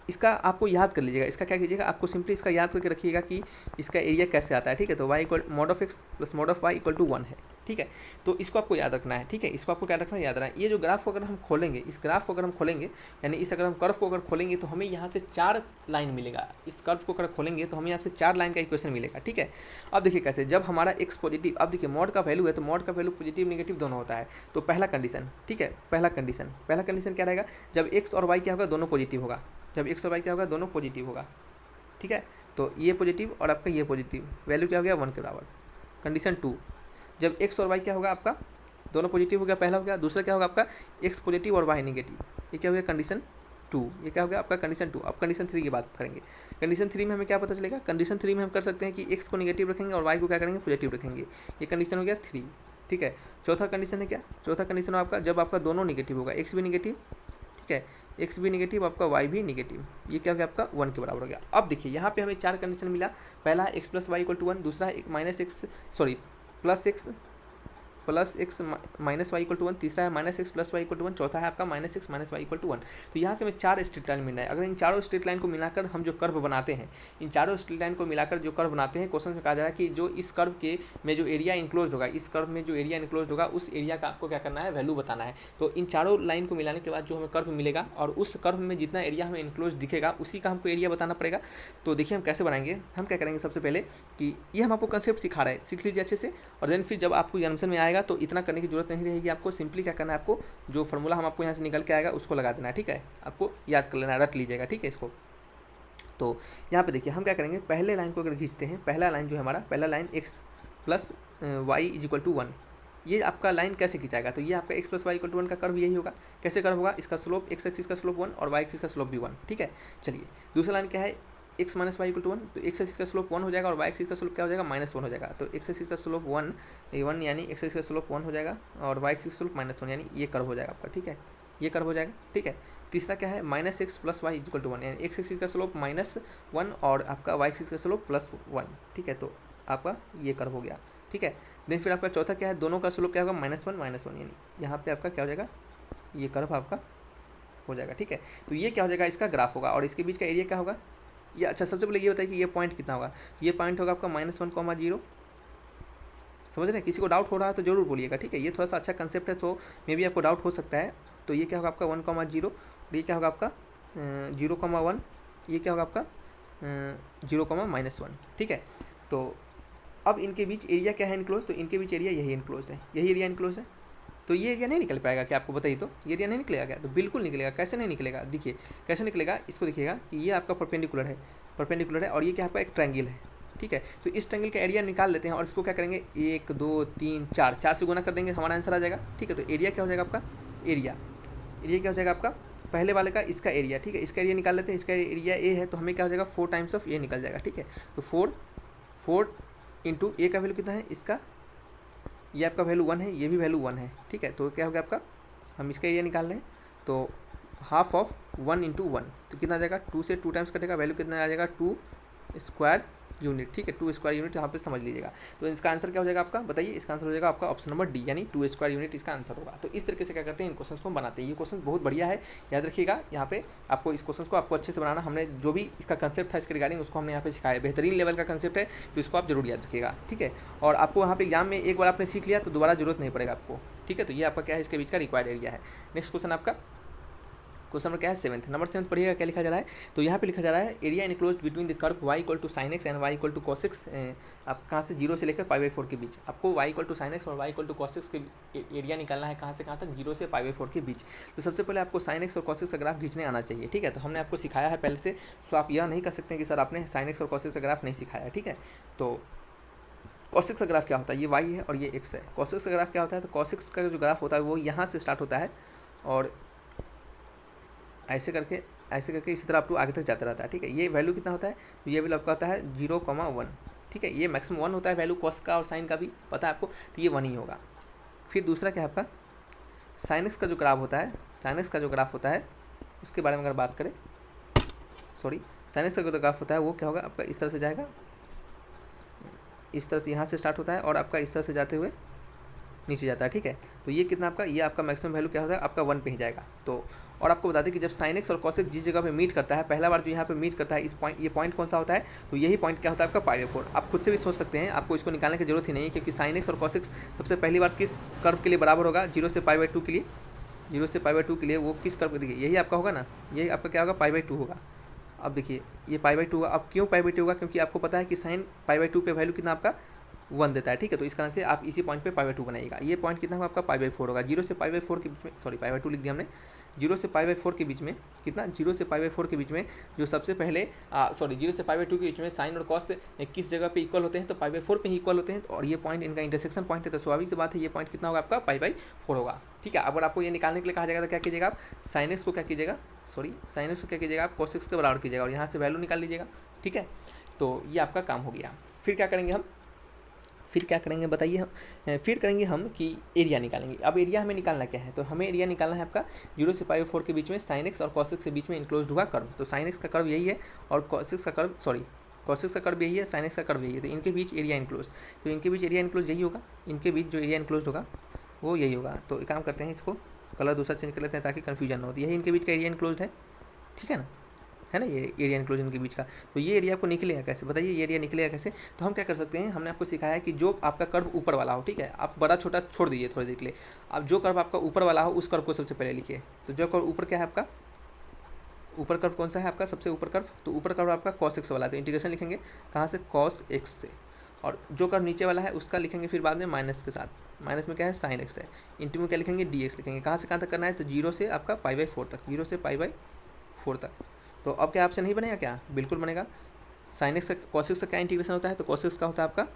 इसका आपको याद कर लीजिएगा। इसका क्या कीजिएगा, आपको सिंपली इसका याद करके रखिएगा कि इसका एरिया कैसे आता है, ठीक है। तो y equal mod of x plus mod of y equal to 1 है, ठीक है। तो इसको आपको याद रखना है, ठीक है। इसको आपको क्या रखना है, याद रखना है। ये जो ग्राफ को अगर हम खोलेंगे, इस ग्राफ को अगर हम खोलेंगे, यानी इस अगर हम कर्व को अगर खोलेंगे तो हमें यहाँ से 4 लाइन मिलेगा। इस कर्व को अगर खोलेंगे तो हमें यहाँ से 4 लाइन का इक्वेशन मिलेगा, ठीक है। अब देखिए कैसे, जब हमारा x पॉजिटिव, अब देखिए मॉड का वैल्यू है तो मॉड का वैल्यू पॉजिटिव निगेटिव दोनों होता है। तो पहला कंडीशन, ठीक है, पहला कंडीशन क्या रहेगा, जब x और y क्या होगा, दोनों पॉजिटिव होगा। जब x और y क्या होगा, दोनों पॉजिटिव होगा, ठीक है। तो ये पॉजिटिव और आपका ये पॉजिटिव, वैल्यू क्या हो गया 1 के बराबर। कंडीशन 2, जब x और y क्या होगा आपका, दोनों पॉजिटिव हो गया, पहला हो गया। दूसरा क्या होगा आपका x पॉजिटिव और y नेगेटिव, ये क्या हो गया कंडीशन 2, ये क्या हो गया आपका कंडीशन 2। अब कंडीशन 3 की बात करेंगे। कंडीशन 3 में हमें क्या पता चलेगा, कंडीशन 3 में हम कर सकते हैं कि x को नेगेटिव रखेंगे और y को क्या करेंगे, पॉजिटिव रखेंगे। ये कंडीशन हो गया 3, ठीक है। चौथा कंडीशन है क्या, चौथा कंडीशन आपका जब आपका दोनों नेगेटिव होगा, x भी नेगेटिव, ठीक है, x भी नेगेटिव, आपका y भी नेगेटिव, ये क्या हो गया आपका 1 के बराबर हो गया। अब देखिए यहाँ पे हमें 4 कंडीशन मिला। पहला है x plus y equal to 1, दूसरा है plus x minus y equal to 1, तीसरा है minus x plus y equal to 1, चौथा है आपका minus x minus y equal to 1। तो यहाँ से हमें 4 स्ट्रेट लाइन मिल रहा है। अगर इन चारों स्ट्रेट लाइन को मिलाकर हम जो कर्व बनाते हैं, इन चारों स्ट्रेट लाइन को मिलाकर जो कर्व बनाते हैं, क्वेश्चन में कहा जा रहा है कि जो इस कर्व के में जो एरिया इंक्लोज होगा, इस कर्व में जो एरिया इंक्लोज होगा, उस एरिया का आपको क्या करना है, वैल्यू बताना है। तो इन चारों लाइन को मिलाने के बाद जो हमें कर्व मिलेगा, और उस कर्व में जितना एरिया हमें इंक्लोज दिखेगा, उसी का हमको एरिया बताना पड़ेगा। तो देखिए हम कैसे बनाएंगे, हम क्या करेंगे, सबसे पहले कि ये हम आपको कंसेप्ट सिखा रहे हैं, सीख लीजिए अच्छे से, और देन फिर जब आपको आंसर में आएगा तो इतना करने की जरूरत नहीं रहेगी। आपको सिंपली क्या करना है, आपको जो फॉर्मूला हम आपको यहाँ से निकल के आएगा उसको लगा देना है, ठीक है। आपको याद कर लेना है, रट लीजिएगा, ठीक है इसको। तो यहाँ पे देखिए हम क्या करेंगे, पहले लाइन को अगर खींचते हैं, पहला लाइन जो है हमारा, पहला line x plus y is equal to 1, ये आपका लाइन कैसे खींचाएगा, तो ये आपका x plus y equal to 1 का कर्व यही होगा। कैसे कर्व होगा, इसका स्लोप x एक्सिस का स्लोप 1 और y एक्सिस का स्लोप भी 1, ठीक है। चलिए दूसरा लाइन क्या है, x minus y equal to 1, तो x एक्सिस का स्लोप 1 हो जाएगा और y एक्सिस का स्लोप क्या हो जाएगा, -1 हो जाएगा। तो x एक्सिस का स्लोप 1 यानी x एक्सिस का स्लोप 1 हो जाएगा, और y एक्सिस का स्लोप -1 यानी ये कर्व हो जाएगा आपका, ठीक है, ये कर्व हो जाएगा, ठीक है। तीसरा क्या है, minus x plus y equal to 1, यानी x एक्सिस का स्लोप -1 और आपका y एक्सिस का स्लोप +1, ठीक है। तो आपका ये कर्व हो गया, ठीक है। देन फिर आपका चौथा क्या है, दोनों का स्लोप क्या होगा, -1 यानी यहाँ पे आपका क्या हो जाएगा, ये कर्व आपका हो जाएगा, ठीक है। तो ये क्या हो जाएगा, इसका ग्राफ होगा, और इसके बीच का एरिया क्या होगा, ये अच्छा सबसे पहले ये बताइए कि ये पॉइंट कितना होगा। ये पॉइंट होगा आपका -1, 0। समझ रहे हैं? किसी को डाउट हो रहा है तो जरूर बोलिएगा, ठीक है। ये थोड़ा सा अच्छा कंसेप्ट है, तो मे बी आपको डाउट हो सकता है। तो ये क्या होगा आपका 1, 0, ये क्या होगा आपका 0, 1, ये क्या होगा आपका 0, -1, ठीक है। तो अब इनके बीच एरिया क्या है इनक्लोज, तो इनके बीच एरिया यही इनक्लोज है, यही एरिया इनक्लोज है। तो ये एरिया नहीं निकल पाएगा क्या, आपको बताइए तो ये एरिया नहीं निकलेगा क्या? तो बिल्कुल निकलेगा। कैसे नहीं निकलेगा, देखिए कैसे निकलेगा, इसको देखिएगा कि ये आपका परपेंडिकुलर है और ये क्या आपका एक ट्रायंगल है, ठीक है। तो इस ट्रायंगल का एरिया निकाल लेते हैं और इसको क्या करेंगे 1, 2, 3, 4 से गुना कर देंगे, हमारा आंसर आ जाएगा, ठीक है। तो एरिया क्या हो जाएगा आपका, एरिया क्या हो जाएगा आपका पहले वाले का इसका एरिया, ठीक है। इसका एरिया निकाल लेते हैं, इसका एरिया ए है तो हमें क्या हो जाएगा 4 टाइम्स ऑफ ए निकल जाएगा, ठीक है। तो 4 इंटू ए का वैल्यू कितना है इसका, ये आपका वैल्यू 1 है, ये भी वैल्यू 1 है, ठीक है। तो क्या हो गया आपका, हम इसका एरिया निकाल रहे हैं तो हाफ ऑफ 1 इंटू 1 तो कितना आ जाएगा 2 से 2 टाइम्स कटेगा, वैल्यू कितना आ जाएगा 2 स्क्वायर यूनिट, ठीक है। 2 स्क्वायर यूनिट यहाँ पे समझ लीजिएगा। तो इसका आंसर क्या हो जाएगा आपका, बताइए। इसका आंसर हो जाएगा आपका ऑप्शन नंबर डी, यानी 2 स्क्वायर यूनिट इसका आंसर होगा। तो इस तरीके से क्या करते हैं, इन क्वेश्चन को बनाते हैं। ये क्वेश्चन बहुत बढ़िया है, याद रखिएगा। यहाँ पे आपको इस क्वेश्चन को आपको अच्छे से बनाना, हमने जो भी इसका कंसेप्ट था इसके रिगार्डिंग उसको हमने यहाँ पे सिखाया, बेहतरीन लेवल का कंसेप्ट है, तो इसको आप जरूर याद रखिएगा, ठीक है। और आपको यहाँ पे एग्जाम में एक बार आपने सीख लिया तो दोबारा जरूरत नहीं पड़ेगा आपको, ठीक है। तो ये आपका क्या है, इसके बीच का रिक्वायर्ड एरिया है। नेक्स्ट क्वेश्चन आपका क्वेश्चन नंबर क्या है 7th, नंबर 7 पढ़िएगा क्या लिखा जा रहा है। तो यहाँ पे लिखा जा रहा है area enclose between the curve y equal to sin x and y equal to cos x। आप कहाँ से 0 से लेकर π/4 के बीच, आपको y equal to sin x और y equal to cos x के एरिया निकालना है, कहाँ से कहाँ तक 0 से π/4 के बीच। तो सबसे पहले आपको sin x और cos x का ग्राफ खींचने आना चाहिए, ठीक है। तो हमने आपको सिखाया है पहले से, तो आप यह नहीं कर सकते कि सर आपने sin x और cos x का ग्राफ नहीं सिखाया, ठीक है। तो cos x का ग्राफ क्या होता है, ये y है और ये x है। cos x का ग्राफ क्या होता है, तो cos x का जो ग्राफ होता है वो यहाँ से स्टार्ट होता है और ऐसे करके इसी तरह अप टू आगे तक जाता रहता है, ठीक है। ये वैल्यू कितना होता है, तो ये वैल्यू आपका होता है 0,1, ठीक है। ये मैक्सिमम 1 होता है वैल्यू कॉस का और साइन का भी पता है आपको, तो ये 1 ही होगा। फिर दूसरा क्या है आपका साइन एक्स का जो ग्राफ होता है, उसके बारे में अगर बात करें, साइन एक्स का जो ग्राफ होता है वो क्या होगा आपका, इस तरह से जाएगा, इस तरह से यहाँ से स्टार्ट होता है और आपका इस तरह से जाते हुए नीचे जाता है, ठीक है। तो ये कितना आपका, ये आपका मैक्सिमम वैल्यू क्या होता है आपका 1 पे ही जाएगा। तो और आपको बता दें कि जब sin x और cos x जिस जगह पे मीट करता है, पहला बार जो यहाँ पे मीट करता है, ये पॉइंट कौन सा होता है, तो यही पॉइंट क्या होता है आपका π/4। आप खुद से भी सोच सकते हैं, आपको इसको निकालने की जरूरत ही नहीं है, क्योंकि sin x और cos x सबसे पहली बार किस कर्व के लिए बराबर होगा, 0 से π/2 के लिए, 0 से π/2 के लिए वो किस कर्व, देखिए यही आपका होगा ना, यही आपका क्या होगा π/2 होगा। अब देखिए ये π/2 होगा। अब क्यों π/2 होगा, क्योंकि आपको पता है कि sin π/2 पे वैल्यू कितना आपका 1 देता है, ठीक है। तो इस कारण से आप इसी पॉइंट पे π/2 बनाइएगा। ये पॉइंट कितना होगा आपका π/4 होगा। 0 से π/4 के बीच में, π/2 लिख दिया हमने, 0 से π/4 के बीच में कितना, 0 से π/4 के बीच में जो सबसे पहले 0 से π/2 के बीच में साइन और कॉस किस जगह पे इक्वल होते हैं, तो π/4 पे ही इक्वल होते हैं। और ये पॉइंट इनका इंटरसेक्शन पॉइंट है, तो स्वाभाविक सी बात है ये पॉइंट कितना होगा आपका π/4 होगा, ठीक है। अगर आपको ये निकालने के लिए कहा जाएगा तो क्या कीजिएगा आप, साइन एक्स को क्या कीजिएगा, क्या कीजिएगा आप cos x के बराबर कीजिएगा और यहाँ से वैल्यू निकाल लीजिएगा, ठीक है। तो ये आपका काम हो गया। फिर क्या करेंगे बताइए हम, फिर करेंगे हम कि एरिया निकालेंगे। अब एरिया हमें निकालना क्या है, तो हमें एरिया निकालना है आपका 0 से π/4 के बीच में sin x और cos x के बीच में इंक्लोज्ड हुआ कर्व। तो sin x का कर्व यही है और cos x का कर्व यही है, sin x का कर्व यही है, तो इनके बीच एरिया इंक्लोज, तो इनके बीच एरिया इंक्लोज यही होगा, इनके बीच जो एरिया इंक्लोज होगा वो यही होगा। तो एक काम करते हैं, इसको कलर दूसरा चेंज कर लेते हैं ताकि कन्फ्यूजन ना हो। यही इनके बीच का एरिया इंक्लोज है, ठीक है ना, है ना, ये एरिया इंक्लोजन के बीच का। तो ये एरिया आपको निकलेगा कैसे, बताइए ये एरिया निकलेगा कैसे। तो हम क्या कर सकते हैं, हमने आपको सिखाया है कि जो आपका कर्व ऊपर वाला हो, ठीक है, आप बड़ा छोटा छोड़ दीजिए थोड़ी देर के लिए, आप जो कर्व आपका ऊपर वाला हो उस कर्व को सबसे पहले लिखिए। तो जो कर्व ऊपर क्या है आपका, ऊपर कर्व कौन सा है आपका, सबसे ऊपर कर्व, तो ऊपर कर्व आपका cos x वाला है, तो इंटीग्रेशन लिखेंगे कहाँ से, cos x से। और जो कर्व नीचे वाला है उसका लिखेंगे फिर बाद में माइनस के साथ, माइनस में क्या है sin x है, इंटू में क्या लिखेंगे dx लिखेंगे। कहाँ से कहाँ तक करना है, तो 0 से आपका π/4 तक, 0 से π/4 तक। तो अब क्या आपसे नहीं बनेगा क्या, बिल्कुल बनेगा। sin x का cos x का क्या इंटीग्रेशन होता है, तो cos x का होता है आपका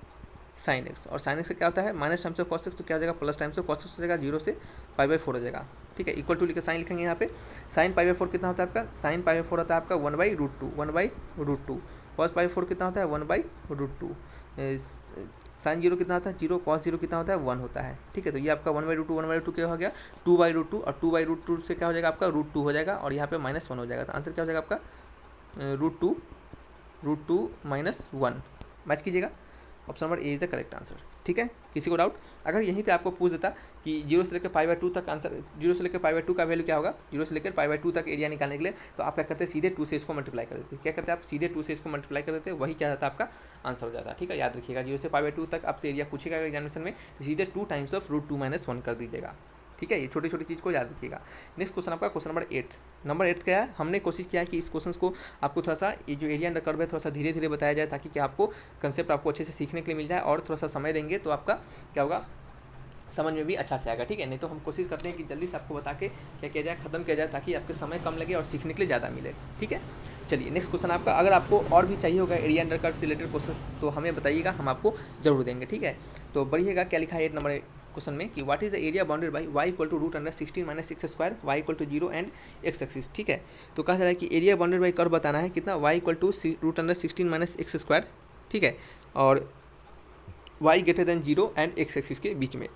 sin x, और sin x का क्या होता है minus times of cos x, तो क्या हो जाएगा plus times of cos x हो जाएगा, 0 से π/4 हो जाएगा, ठीक है। इक्वल टू लिखकर साइन लिखेंगे यहाँ पे। sin π/4 कितना होता है आपका, sin π/4 होता है आपका 1/√2, cos π/4 कितना होता है 1/√2, sin 0 कितना होता है 0, cos 0 कितना होता है 1 होता है, ठीक है। तो ये आपका 1/√2 क्या हो गया 2/√2, और 2/√2 से क्या हो जाएगा आपका √2 हो जाएगा, और यहाँ पे -1 हो जाएगा। तो आंसर क्या हो जाएगा आपका √2 -1, मैच कीजिएगा। Option number A is the correct answer. ठीक है, किसी को डाउट? अगर यहीं पे आपको पूछ देता कि 0 से लेकर π/2 तक आंसर, 0 से लेकर π/2 का वैल्यू क्या होगा, 0 से लेकर π/2 तक एरिया निकालने के लिए, तो आप क्या करते हैं, सीधे 2 से इसको मल्टीप्लाई कर देते। क्या करते हैं आप, सीधे 2 से इसको मल्टीप्लाई कर देते, वही क्या जाता है आपका आंसर हो जाता है। ठीक है, याद रखिएगा 0 से π/2 तक आपसे एरिया पूछेगा एग्जामिनेशन में, तो सीधे 2 टाइम्स ऑफ √2 - 1 कर दीजिएगा। ठीक है, ये छोटी छोटी चीज़ को याद रखिएगा। नेक्स्ट क्वेश्चन आपका क्वेश्चन नंबर 8। नंबर 8 क्या है, हमने कोशिश किया है कि इस क्वेश्चन को आपको थोड़ा सा ये जो एरिया अंडर कर्व है थोड़ा सा धीरे धीरे बताया जाए, ताकि क्या आपको कंसेप्ट आपको अच्छे से सीखने के लिए मिल जाए, और थोड़ा सा समय देंगे तो आपका क्या होगा, समझ में भी अच्छा से आएगा। ठीक है, नहीं तो हम कोशिश करते हैं कि जल्दी से आपको बता के क्या किया जाए, खत्म किया जाए, ताकि आपके समय कम लगे और सीखने के लिए ज़्यादा मिले। ठीक है, चलिए नेक्स्ट क्वेश्चन आपका, अगर आपको और भी चाहिए होगा एरिया अंडर कर्व से रिलेटेड क्वेश्चन तो हमें बताइएगा, हम आपको जरूर देंगे। ठीक है, तो बढ़िएगा, क्या लिखा है 8 नंबर क्वेश्चन में कि what is the area bounded by y = √16 - x square, y = 0 and x axis. ठीक है, तो कहा जा रहा है कि एरिया बाउंडेड बाई कर्व बताना है कितना, y = √16 - x स्क्वायर। ठीक है, और y > 0 एंड x एक्सिस के बीच में।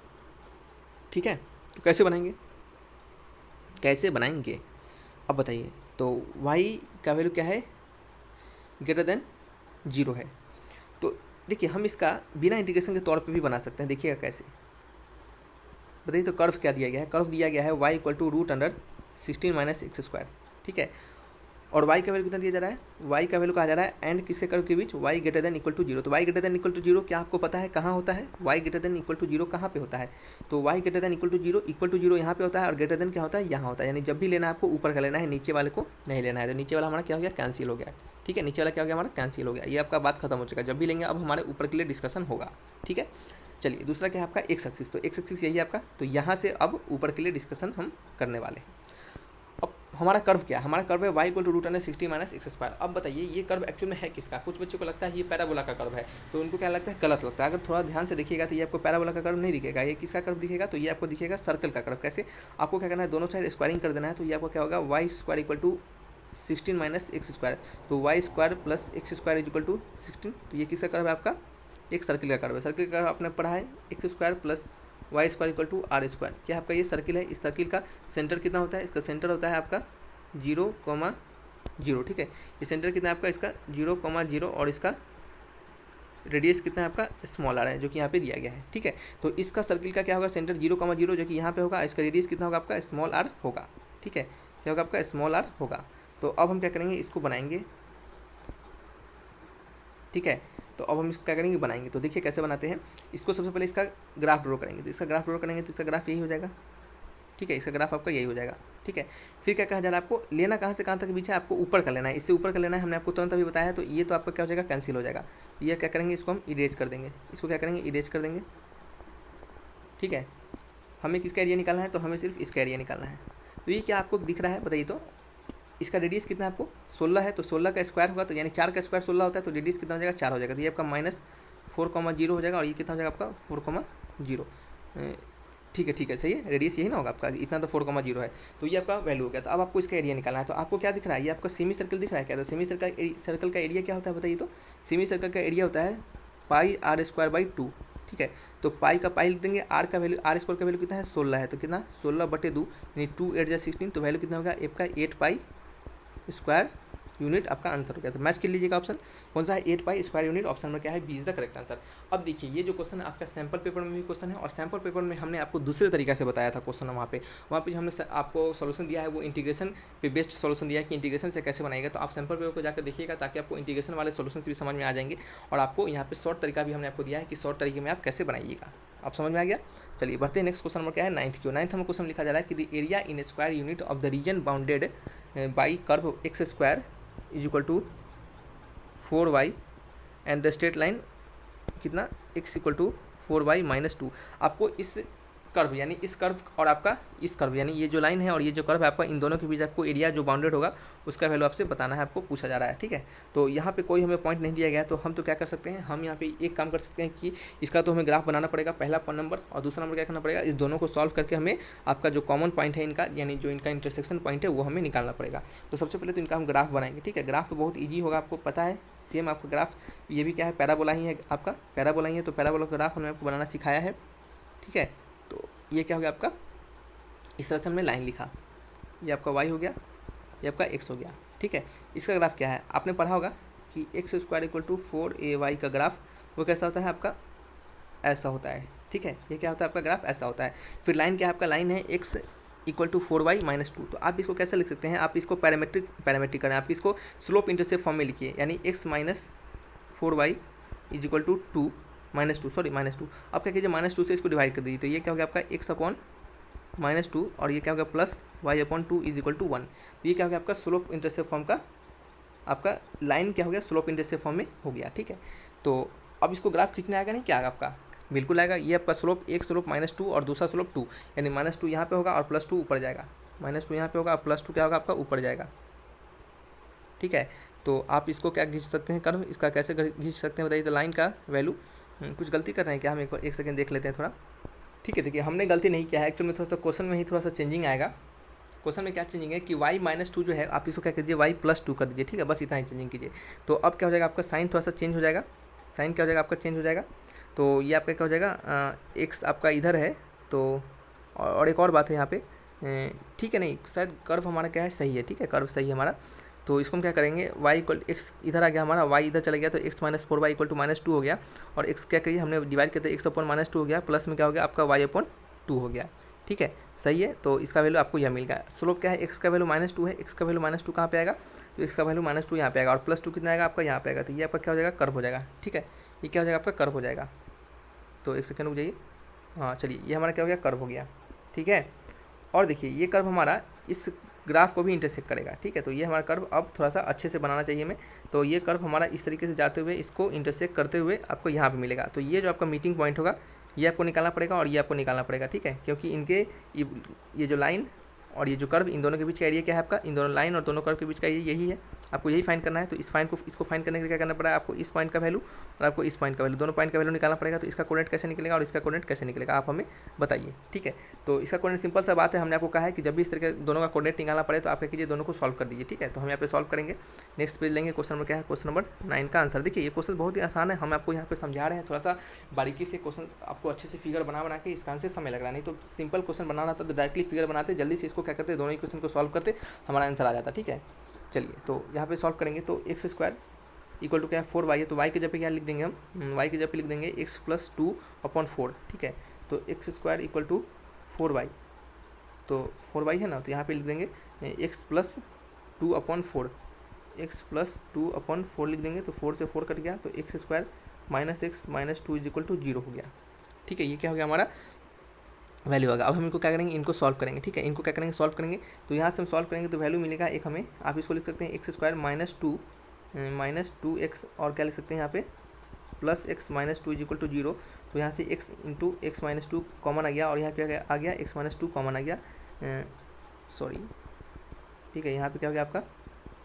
ठीक है, तो कैसे बनाएंगे अब बताइए। तो y का वैल्यू क्या है, >0 है। तो देखिए हम इसका बिना इंटीग्रेशन के तौर पे भी बना सकते हैं, देखिएगा कैसे बताइए। तो कर्व क्या दिया गया है, कर्व दिया गया है y = √16 - x स्क्वायर। ठीक है, और y का वैल्यू कितना दिया जा रहा है, y का वैल्यू कहा जा रहा है एंड किसके कर्व के बीच, y > 0। तो y > 0 क्या आपको पता है कहाँ होता है, y > 0 कहाँ पे होता है, तो y > 0 यहाँ पे होता है, और ग्रेटर क्या होता है, यहाँ होता है। यानी जब भी लेना है आपको ऊपर का लेना है, नीचे वाले को नहीं लेना है। तो नीचे वाला हमारा क्या हो गया, कैंसिल हो गया। ठीक है, नीचे वाला क्या हो गया हमारा, कैंसिल हो गया। ये आपका बात खत्म हो चुका है, जब भी लेंगे अब हमारे ऊपर के लिए डिस्कशन होगा। ठीक है, चलिए दूसरा क्या है आपका x एक्सिस। तो x एक्सिस यही है आपका, तो यहाँ से अब ऊपर के लिए डिस्कशन हम करने वाले हैं। अब हमारा कर्व क्या है, हमारा कर्व है y = √16 - x स्क्वायर। अब बताइए ये कर्व एक्चुअल में है किसका, कुछ बच्चों को लगता है ये पैराबोला का कर्व है, तो उनको क्या लगता है, गलत लगता है। अगर थोड़ा ध्यान से देखिएगा तो ये आपको पैराबोला का कर्व नहीं दिखेगा, ये किसका कर्व दिखेगा, तो ये आपको दिखेगा सर्कल का कर्व। कैसे, आपको क्या करना है, दोनों साइड स्क्वायरिंग कर देना है। तो ये आपको क्या होगा, y² = 16 - x स्क्वायर, तो y² + x स्क्वायर = 16। तो ये किसका कर्व है आपका, एक सर्किल का कर्व है। सर्किल का कर्व आपने पढ़ा है x² + y² = r²। क्या आपका ये सर्किल है, इस सर्किल का सेंटर कितना होता है, इसका सेंटर होता है आपका 0,0। ठीक है, ये सेंटर कितना है आपका, इसका 0,0, और इसका रेडियस कितना है आपका, स्मॉल r है, जो कि यहाँ पे दिया गया है। ठीक है, तो इसका सर्किल का क्या होगा, सेंटर 0,0 जो कि यहाँ पे होगा, इसका रेडियस कितना होगा आपका, स्मॉल r होगा। ठीक है, क्या होगा आपका, स्मॉल r होगा। तो अब हम क्या करेंगे, इसको बनाएंगे। ठीक है, तो अब हम इसको क्या करेंगे, बनाएंगे। तो देखिए कैसे बनाते हैं इसको, सबसे पहले इसका ग्राफ ड्रॉ करेंगे। तो इसका ग्राफ ड्रॉ करेंगे तो इसका ग्राफ यही हो जाएगा। ठीक है, इसका ग्राफ आपका यही हो जाएगा। ठीक है, फिर क्या कहा जा रहा है, आपको लेना कहाँ से कहाँ तक बीच है, आपको ऊपर का लेना है, इससे ऊपर का लेना है, हमने आपको तुरंत अभी बताया है। तो ये तो आपका क्या हो जाएगा, कैंसिल हो जाएगा। ये क्या करेंगे, इसको हम इरेज कर देंगे, इसको क्या करेंगे, इरेज कर देंगे। ठीक है, हमें किसका एरिया निकालना है, तो हमें सिर्फ इसका एरिया निकालना है। तो ये क्या आपको दिख रहा है बताइए, तो इसका रेडियस कितना है आपको, 16 है, तो 16 का स्क्वायर होगा, तो यानी 4 का स्क्वायर 16 होता है, तो रेडियस कितना हो जाएगा, 4 हो जाएगा। तो ये आपका -4,0 हो जाएगा, और ये कितना हो जाएगा आपका 4,0। ठीक है, सही है, रेडियस यही ना होगा आपका, इतना तो 4,0 है। तो ये आपका वैल्यू हो गया। तो अब आपको इसका एरिया निकालना है। तो आपको क्या दिख रहा है, ये आपका सेमी सर्कल दिख रहा है क्या, तो सेमी सर्कल का एरिया क्या होता है बताइए। तो सेमी सर्कल का एरिया होता है πr²/2। ठीक है, तो पाई का पाई लिख देंगे, r स्क्वायर का वैल्यू कितना है, 16 है, तो कितना 16/2 यानी 2 8 = 16। तो वैल्यू कितना होगा आपका 8 पाई स्क्वायर यूनिट, आपका आंसर हो गया। तो मैच कर लीजिएगा ऑप्शन कौन सा है, 8 pi square unit. Option number क्या है, B is the correct answer. अब देखिए ये जो क्वेश्चन है आपका सैम्पल पेपर में भी क्वेश्चन है, और सैम्पल पेपर में हमने आपको दूसरे तरीके से बताया था क्वेश्चन। वहाँ पे हमने आपको सोल्यूशन दिया है, वो इंटीग्रेशन पे बेस्ड सोल्यूशन दिया है कि इंटीग्रेशन से कैसे बनाएगा। तो आप सैम्पल पेपर को जाकर देखिएगा, ताकि आपको इंटीग्रेशन वाले सोल्यूशन भी समझ में आ जाएंगे, और आपको यहाँ पे शॉर्ट तरीका भी हमने आपको दिया है कि शॉर्ट तरीके में आप कैसे बनाइएगा। आप समझ में आ गया। चलिए बढ़ते हैं, नेक्स्ट क्वेश्चन नंबर क्या है, 9th क्यों। 9th हमें क्वेश्चन लिखा जा रहा है कि the area in square unit of the region bounded by curve x² = 4y and the straight line कितना, x = 4y - 2। आपको इस कर्व यानी इस कर्व और आपका इस कर्व यानी ये जो लाइन है और ये जो कर्व है आपका, इन दोनों के बीच आपको एरिया जो बाउंडेड होगा उसका वैल्यू आपसे बताना है, आपको पूछा जा रहा है। ठीक है, तो यहाँ पे कोई हमें पॉइंट नहीं दिया गया, तो हम तो क्या कर सकते हैं, हम यहाँ पे एक काम कर सकते हैं कि इसका तो हमें ग्राफ बनाना पड़ेगा, पहला नंबर, और दूसरा नंबर क्या करना पड़ेगा, इस दोनों को सॉल्व करके हमें आपका जो कॉमन पॉइंट है इनका, यानी जो इनका इंटरसेक्शन पॉइंट है वो हमें निकालना पड़ेगा। तो सबसे पहले तो इनका हम ग्राफ बनाएंगे। ठीक है, ग्राफ तो बहुत ईजी होगा, आपको पता है, सेम आपका ग्राफ ये भी क्या है, पैराबोला ही है, आपका पैराबोला ही है। तो पैराबोला का ग्राफ हमने आपको बनाना सिखाया है। ठीक है, तो ये क्या हो गया आपका, इस तरह से हमने लाइन लिखा, ये आपका y हो गया, ये आपका x हो गया। ठीक है, इसका ग्राफ क्या है, आपने पढ़ा होगा कि x² = 4ay का ग्राफ वो कैसा होता है आपका, ऐसा होता है, ठीक है। ये क्या होता है आपका ग्राफ, ऐसा होता है। फिर लाइन क्या है आपका, लाइन है x equal to 4y minus 2। तो आप इसको कैसे लिख सकते हैं, आप इसको पैरामेट्रिक करें, आप इसको स्लोप इंटरसेप्ट फॉर्म में लिखिए, यानी x minus 4y is equal to 2 minus 2, sorry minus 2। आप क्या कीजिए, माइनस 2 से इसको डिवाइड कर दीजिए, तो ये क्या हो गया आपका x अपॉन माइनस 2, और ये क्या हो गया plus y upon 2 is equal to 1। तो ये क्या हो गया आपका स्लोप इंटरसेप्ट फॉर्म का, आपका लाइन क्या हो गया, स्लोप इंटरसेप्ट फॉर्म में हो गया, ठीक है। तो अब इसको ग्राफ खींचने आएगा नहीं, क्या आएगा आपका, बिल्कुल आएगा। ये आपका स्लोप, एक स्लोप माइनस 2 और दूसरा स्लोप 2, यानी माइनस 2 यहाँ पे होगा और प्लस 2 ऊपर जाएगा, माइनस 2 यहाँ पे होगा और प्लस 2 क्या होगा आपका, ऊपर जाएगा, ठीक है। तो आप इसको क्या खींच सकते हैं, कर्व, इसका कैसे खींच सकते हैं बताइए। तो लाइन का वैल्यू, कुछ गलती कर रहे हैं क्या, हम एक सेकंड देख लेते हैं थोड़ा, ठीक है। देखिए हमने गलती नहीं किया है, एक्चुअली में थोड़ा सा क्वेश्चन में ही थोड़ा सा चेंजिंग आएगा। क्वेश्चन में क्या चेंजिंग है कि y माइनस 2 जो है, आप इसको क्या कीजिए, y प्लस 2 कर दीजिए, ठीक है, बस इतना ही चेंजिंग कीजिए। तो अब क्या हो जाएगा आपका, साइन थोड़ा सा चेंज हो जाएगा, साइन क्या हो जाएगा आपका, चेंज हो जाएगा। तो ये आपका क्या हो जाएगा, x आपका इधर है, तो और एक और बात है यहाँ पे, ठीक है, नहीं शायद कर्व हमारा क्या है, सही है, ठीक है, कर्व सही है हमारा। तो इसको हम क्या करेंगे, y इक्वल x इधर आ गया हमारा, y इधर चला गया, तो x minus 4y equal to minus 2 हो गया, और x क्या करिए हमने डिवाइड करते x अपॉन माइनस 2 हो गया, प्लस में क्या हो गया आपका y अपॉन 2 हो गया, ठीक है, सही है। तो इसका वैल्यू आपको यह मिल गया। स्लोप क्या है, x का वैल्यू माइनस 2 है, x का वैल्यू माइनस 2 कहाँ पे आएगा, तो x का वैल्यू माइनस 2 यहाँ पे आएगा, और प्लस 2 कितना आएगा आपका, यहाँ पे आएगा। तो ये आपका क्या हो जाएगा, कर्व हो जाएगा, ठीक है, ये क्या हो जाएगा आपका, कर्व हो जाएगा। तो एक सेकंड रुक जाइए, हाँ चलिए, ये हमारा क्या हो गया, कर्व हो गया, ठीक है। और देखिए ये कर्व हमारा इस ग्राफ को भी इंटरसेक्ट करेगा, ठीक है। तो ये हमारा कर्व अब थोड़ा सा अच्छे से बनाना चाहिए हमें। तो ये कर्व हमारा इस तरीके से जाते हुए इसको इंटरसेक्ट करते हुए आपको यहाँ पे मिलेगा। तो ये जो आपका मीटिंग पॉइंट होगा, ये आपको निकालना पड़ेगा और ये आपको निकालना पड़ेगा, ठीक है, क्योंकि इनके ये जो लाइन और ये जो कर्व, इन दोनों के बीच का एरिया क्या है आपका, इन दोनों लाइन और दोनों कर्व के बीच का एरिया यही है, आपको यही फाइंड करना है। तो इसको फाइंड करने के लिए क्या करना पड़ा है आपको, इस पॉइंट का वैल्यू और आपको इस पॉइंट का वैल्यू, दोनों पॉइंट का वैल्यू निकालना पड़ेगा। तो इसका कोऑर्डिनेट कैसे निकलेगा और इसका कोऑर्डिनेट कैसे निकलेगा, आप हमें बताइए, ठीक है। तो इसका कोऑर्डिनेट सिंपल सा बात है, हमने आपको कहा है कि जब भी इस तरह के दोनों का कोऑर्डिनेट निकालना पड़े तो आप क्या कीजिए, दोनों को सॉल्व कर दीजिए, ठीक है। तो हम यहाँ पे सॉल्व करेंगे, नेक्स्ट पेज लेंगे, क्वेश्चन नंबर क्या है, क्वेश्चन नंबर 9 का आंसर। देखिए ये क्वेश्चन बहुत ही आसान है, हम आपको यहाँ पे समझा रहे हैं, थोड़ा सा बारीकी से क्वेश्चन आपको अच्छे से फिगर बना के इसका आंसर समय लग रहा है, नहीं तो सिंपल क्वेश्चन बनाना था तो डायरेक्टली फिगर बनाते, जल्दी से इसको क्या करते, दोनों ही क्वेश्चन को सॉल्व करते, हमारा आंसर आ जाता, ठीक है। चलिए तो यहाँ पे सॉल्व करेंगे, तो एक्स स्क्वायर इक्वल टू क्या है 4y है, तो y के जगह पे क्या लिख देंगे हम, y के जगह पे लिख देंगे x प्लस 2 अपॉन 4, ठीक है। तो x square equal to 4y, तो 4y है ना, तो यहाँ पे लिख देंगे x plus 2 upon 4, x plus 2 upon 4 लिख देंगे, तो 4 से 4 कट गया, तो x square minus x minus 2 is equal to 0 हो गया, ठीक है। ये क्या हो गया हमारा वैल्यू होगा। अब हम इनको क्या करेंगे, इनको सॉल्व करेंगे, ठीक है, इनको क्या करेंगे, सॉल्व करेंगे। तो यहाँ से हम सॉल्व करेंगे तो वैल्यू मिलेगा एक हमें, आप इसको लिख सकते हैं एक्स स्क्वायर माइनस 2x, और क्या लिख सकते हैं यहाँ पे plus x minus 2 is equal to 0। तो यहाँ से x into X minus 2 common आ गया, और यहाँ पे आ गया x माइनस 2 कॉमन आ गया, सॉरी, ठीक है, यहाँ पे क्या हो गया आपका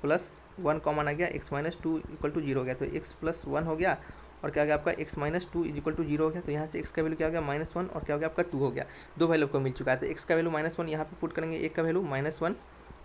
प्लस 1 कॉमन आ गया, x माइनस 2 इक्वल टू 0 हो गया, तो x प्लस 1 हो गया, और क्या हो गया आपका x minus 2 is equal to 0 हो गया। तो यहाँ से x का वैल्यू क्या हो गया -1, और क्या हो गया आपका 2 हो गया, दो वैल्यू आपको मिल चुका है। तो x का वैल्यू -1 यहाँ पे पुट करेंगे, एक का वैल्यू -1,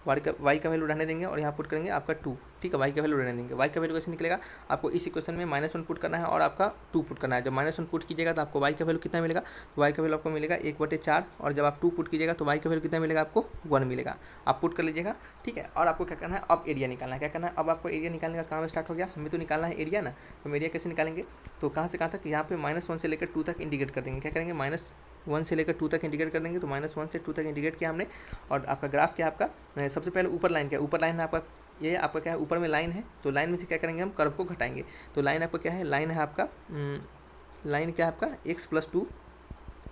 y का वैल्यू रहने देंगे, और यहाँ पुट करेंगे आपका 2, ठीक है, y का वैल्यू रहने देंगे। y का वैल्यू कैसे निकलेगा, आपको इस इक्वेशन में -1 पुट करना है और आपका 2 पुट करना है। जब -1 पुट कीजिएगा तो आपको y का वैल्यू कितना मिलेगा, तो y का वैल्यू आपको मिलेगा 1/4, और जब आप 2 पुट कीजिएगा तो y का वैल्यू कितना मिलेगा, आपको 1 मिलेगा। आप पुट कर लीजिएगा, ठीक है। और आपको क्या करना है, अब एरिया निकालना है, क्या करना है, अब आपको एरिया निकालने का काम स्टार्ट हो गया। हमें तो निकालना है एरिया ना, तो हम एरिया कैसे निकालेंगे, तो कहाँ से कहाँ तक, यहाँ पे -1 से लेकर 2 तक इंडिकेट कर देंगे। क्या करेंगे, -1 से लेकर 2 तक इंडिकेट कर देंगे। तो -1 से 2 तक इंडिकेट किया हमने, और आपका ग्राफ क्या है आपका, सबसे पहले ऊपर लाइन क्या है, ऊपर लाइन है आपका, ये आपका क्या है, ऊपर में लाइन है, तो लाइन में से क्या करेंगे हम, कर्व को घटाएंगे। तो लाइन आपका क्या है, लाइन है आपका, लाइन क्या है आपका x प्लस 2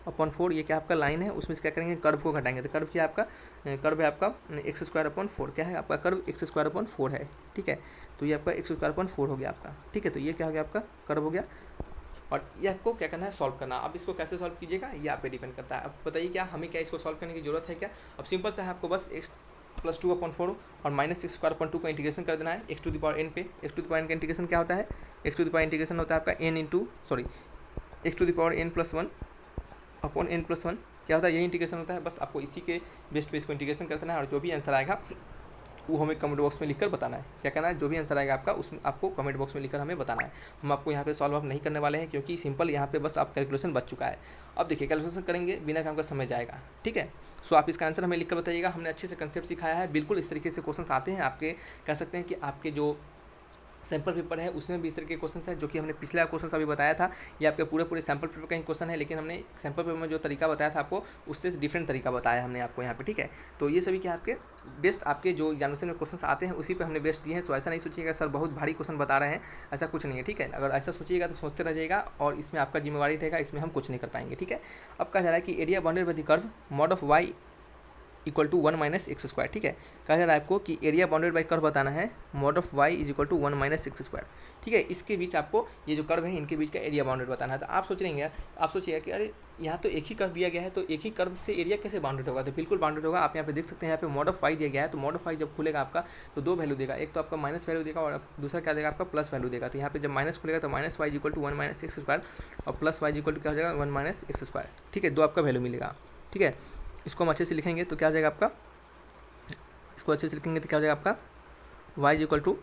अपॉन 4, ये क्या आपका लाइन है, उसमें से क्या करेंगे, कर्व को घटाएंगे। तो कर्व क्या है आपका, कर्व है आपका एक्स स्क्वायर अपॉन 4, क्या है आपका कर्व एक्स स्क्वायर अपॉन 4 है, ठीक है। तो ये आपका एक्स स्क्वायर अपॉन 4 हो गया आपका, ठीक है। तो ये क्या हो गया आपका कर्व हो गया, और ये आपको क्या करना है, सॉल्व करना। अब इसको कैसे सॉल्व कीजिएगा ये आप पे डिपेंड करता है। अब बताइए क्या हमें क्या इसको सॉल्व करने की जरूरत है क्या, अब सिंपल सा है, आपको बस x प्लस 2 अपॉन 4 और माइनस एक्स स्क्वायर अपॉन 2 का इंटीग्रेशन कर देना है x to the power n पे। x to the power n का इंटीग्रेशन क्या होता है, x to the power integration होता है आपका x to the power n plus 1 upon n plus 1 क्या होता है, यही इंटीग्रेशन होता है। बस आपको इसी के बेस पे इसको इंटीग्रेशन कर देना है, और जो भी आंसर आएगा वो हमें कमेंट बॉक्स में लिखकर बताना है। क्या करना है, जो भी आंसर आएगा आपका उसमें आपको कमेंट बॉक्स में लिखकर हमें बताना है। हम आपको यहाँ पे सॉल्व अप नहीं करने वाले हैं, क्योंकि सिंपल यहाँ पे बस आप कैलकुलेशन बच चुका है। अब देखिए कैलकुलेशन करेंगे बिना काम का समझ जाएगा, ठीक है। सो आप इसका आंसर हमें लिखकर बताइएगा। हमने अच्छे से कंसेप्ट सिखाया है, बिल्कुल इस तरीके से क्वेश्चन आते हैं आपके, कह सकते हैं कि आपके जो सैम्पल पेपर है उसमें भी इस तरह के क्वेश्चन है, जो कि हमने पिछला क्वेश्चन अभी बताया था। ये आपके पूरे सैम्पल पेपर का ही क्वेश्चन है, लेकिन हमने सैम्पल पेपर में जो तरीका बताया था आपको, उससे डिफरेंट तरीका बताया हमने आपको यहाँ पे, ठीक है। तो ये सभी क्या आपके बेस्ट आपके जो एग्जामिनेशन में क्वेश्चन आते हैं उसी पर हमने बेस्ट दिए हैं। सो ऐसा नहीं सोचिएगा सर बहुत भारी क्वेश्चन बता रहे हैं, ऐसा कुछ नहीं है, ठीक है। अगर ऐसा सोचिएगा तो सोचते रह जाइएगा और इसमें आपका जिम्मेवारी रहेगा, इसमें हम कुछ नहीं कर पाएंगे, ठीक है। अब कहा जा रहा है कि area bounded by the curve mod of y equal to 1 minus x square, ठीक है। कहा जा रहा है आपको कि एरिया बाउंडेड बाई कर्व बताना है, mod of y is equal to 1 minus x square, ठीक है। इसके बीच आपको ये जो कर्व है इनके बीच का एरिया बाउंडेड बताना है। तो आप सोच लेंगे, आप सोचिएगा कि अरे यहाँ तो एक ही कर्व दिया गया है, तो एक ही कर्व से एरिया कैसे बाउंडेड होगा? तो बिल्कुल बाउंडेड होगा। आप यहाँ पे देख सकते हैं, यहाँ पे मॉड ऑफ वाई दिया गया है, तो मॉड ऑफ वाई जब खुलेगा आपका तो दो वैल्यू देगा, एक तो आपका माइनस वैल्यू देगा और दूसरा क्या देगा आपका प्लस वैल्यू देगा। तो यहाँ पे जब माइनस खुलेगा तो minus y equal to 1 minus x square और प्लस वाई इक्वल टू क्या हो जाएगा 1 माइनस एक्स स्क्वायर, ठीक है। दो आपका वैल्यू मिलेगा, ठीक है। इसको हम अच्छे से लिखेंगे तो क्या हो जाएगा आपका, इसको अच्छे से लिखेंगे तो क्या हो जाएगा आपका y इक्वल टू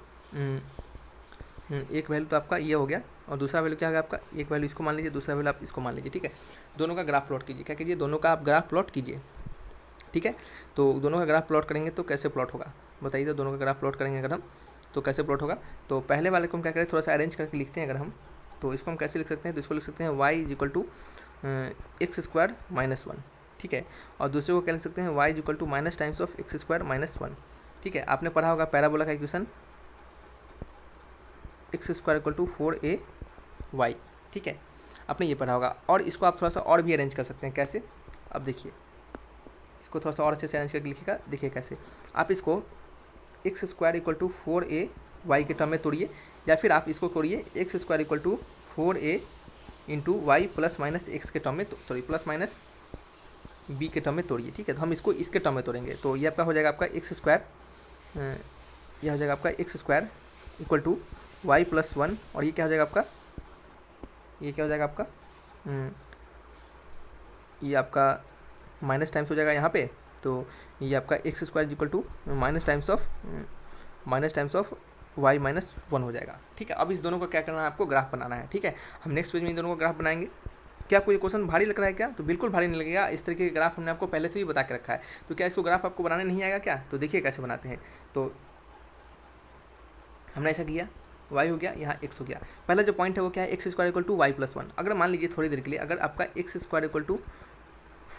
एक वैल्यू तो आपका ये हो गया और दूसरा वैल्यू क्या होगा आपका, एक वैल्यू इसको मान लीजिए, दूसरा वैल्यू आप इसको मान लीजिए, ठीक है। दोनों का ग्राफ प्लॉट कीजिए, क्या कीजिए, दोनों का आप ग्राफ प्लॉट कीजिए, ठीक है। तो दोनों का ग्राफ प्लॉट करेंगे तो कैसे प्लॉट होगा बताइए। तो दोनों का ग्राफ प्लॉट करेंगे अगर हम तो कैसे प्लॉट होगा, तो पहले वाले को हम क्या करें, थोड़ा सा अरेंज करके लिखते हैं अगर हम, तो इसको हम कैसे लिख सकते हैं, तो इसको लिख सकते हैं y is equal to x square minus 1, ठीक है। और दूसरे को क्या लिख सकते हैं, y is equal to minus times of x square minus 1, ठीक है। आपने पढ़ा होगा पैराबोला का equation x square equal to 4ay, ठीक है, आपने ये पढ़ा होगा। और इसको आप थोड़ा सा और भी अरेंज कर सकते हैं, कैसे, अब देखिए इसको थोड़ा सा और अच्छे से अरेंज करके लिखिएगा, देखिए कैसे। आप इसको x square equal to 4ay के टर्म में तोड़िए, या फिर आप इसको तोड़िए X square equal to 4a into Y plus minus X के टर्म में, सॉरी प्लस माइनस बी के टर्म में तोड़िए, ठीक है। तो हम इसको इसके टर्म में तोड़ेंगे, तो ये आपका हो जाएगा आपका एक्स स्क्वायर, यह हो जाएगा आपका x square equal to y plus 1 और ये क्या हो जाएगा आपका, ये क्या हो जाएगा आपका, ये आपका माइनस टाइम्स हो जाएगा यहाँ पे, तो ये आपका x square equal to minus times of y minus 1 हो जाएगा, ठीक है। अब इस दोनों को क्या करना है, आपको ग्राफ बनाना है, ठीक है। हम नेक्स्ट पेज में इन दोनों को ग्राफ बनाएंगे। क्या आपको ये क्वेश्चन भारी लग रहा है क्या? तो बिल्कुल भारी नहीं लगेगा, इस तरीके के ग्राफ हमने आपको पहले से भी बता के रखा है। तो क्या इसको ग्राफ आपको बनाने नहीं आएगा क्या? तो देखिए कैसे बनाते हैं। तो हमने ऐसा किया, y हो गया, यहाँ x हो गया। पहला जो पॉइंट है वो क्या है, x square equal to y plus 1। अगर मान लीजिए थोड़ी देर के लिए अगर आपका x square equal to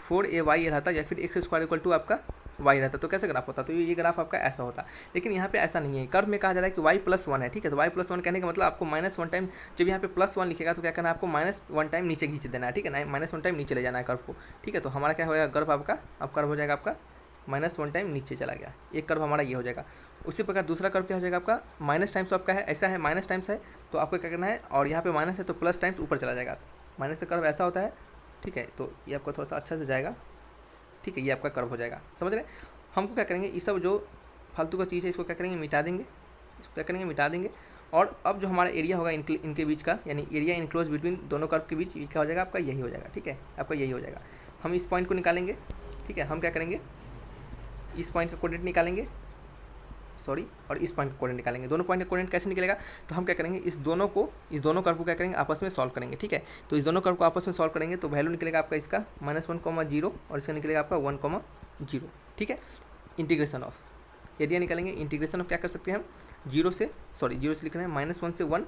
4ay रहता या फिर एक्स स्क्वायर इक्वल टू आपका y रहता, तो कैसे ग्राफ होता? तो ये ग्राफ आपका ऐसा होता। लेकिन यहाँ पे ऐसा नहीं है, कर्व में कहा जा रहा है कि y प्लस 1 है, ठीक है। तो y प्लस 1 कहने का मतलब आपको माइनस 1 टाइम, जब यहाँ पे प्लस 1 लिखेगा तो क्या करना है, आपको माइनस 1 टाइम नीचे खींच देना है, ठीक है ना, माइनस 1 टाइम नीचे ले जाना है कर्व को, ठीक है। तो हमारा क्या होगा कर्व आपका, अब कर्व हो जाएगा आपका माइनस 1 टाइम नीचे चला गया, एक कर्व हमारा ये हो जाएगा। उसी प्रकार दूसरा कर्व क्या हो जाएगा आपका, माइनस टाइम्स आपका है, ऐसा है माइनस टाइम्स है, तो आपको क्या करना है, और यहाँ पे माइनस है तो प्लस टाइम्स ऊपर चला जाएगा, माइनस का कर्व ऐसा होता है, ठीक है। तो ये आपका थोड़ा सा अच्छा से जाएगा, ठीक है, ये आपका कर्व हो जाएगा, समझ रहे हैं। हमको क्या करेंगे, ये सब जो फालतू का चीज़ है इसको क्या करेंगे, मिटा देंगे, इसको क्या करेंगे, मिटा देंगे। और अब जो हमारा एरिया होगा इनके बीच का, यानी एरिया इनक्लोज बिटवीन दोनों कर्व के बीच, ये क्या हो जाएगा आपका, यही हो जाएगा, ठीक है, आपका यही हो जाएगा। हम इस पॉइंट को निकालेंगे, ठीक है। हम क्या करेंगे, इस पॉइंट का कोऑर्डिनेट निकालेंगे, सॉरी, और इस पॉइंट का कोऑर्डिनेट निकालेंगे। दोनों पॉइंट का कोऑर्डिनेट कैसे निकलेगा, तो हम क्या करेंगे, इस दोनों कर्व को क्या करेंगे, आपस में सॉल्व करेंगे, ठीक है। तो इस दोनों कर्व को आपस में सॉल्व करेंगे तो वैल्यू निकलेगा आपका इसका -1,0 और इसका निकलेगा आपका 1,0, ठीक है। इंटीग्रेशन ऑफ एरिया निकालेंगे, इंटीग्रेशन ऑफ क्या कर सकते हैं हम, जीरो से लिख रहे हैं, -1 से 1,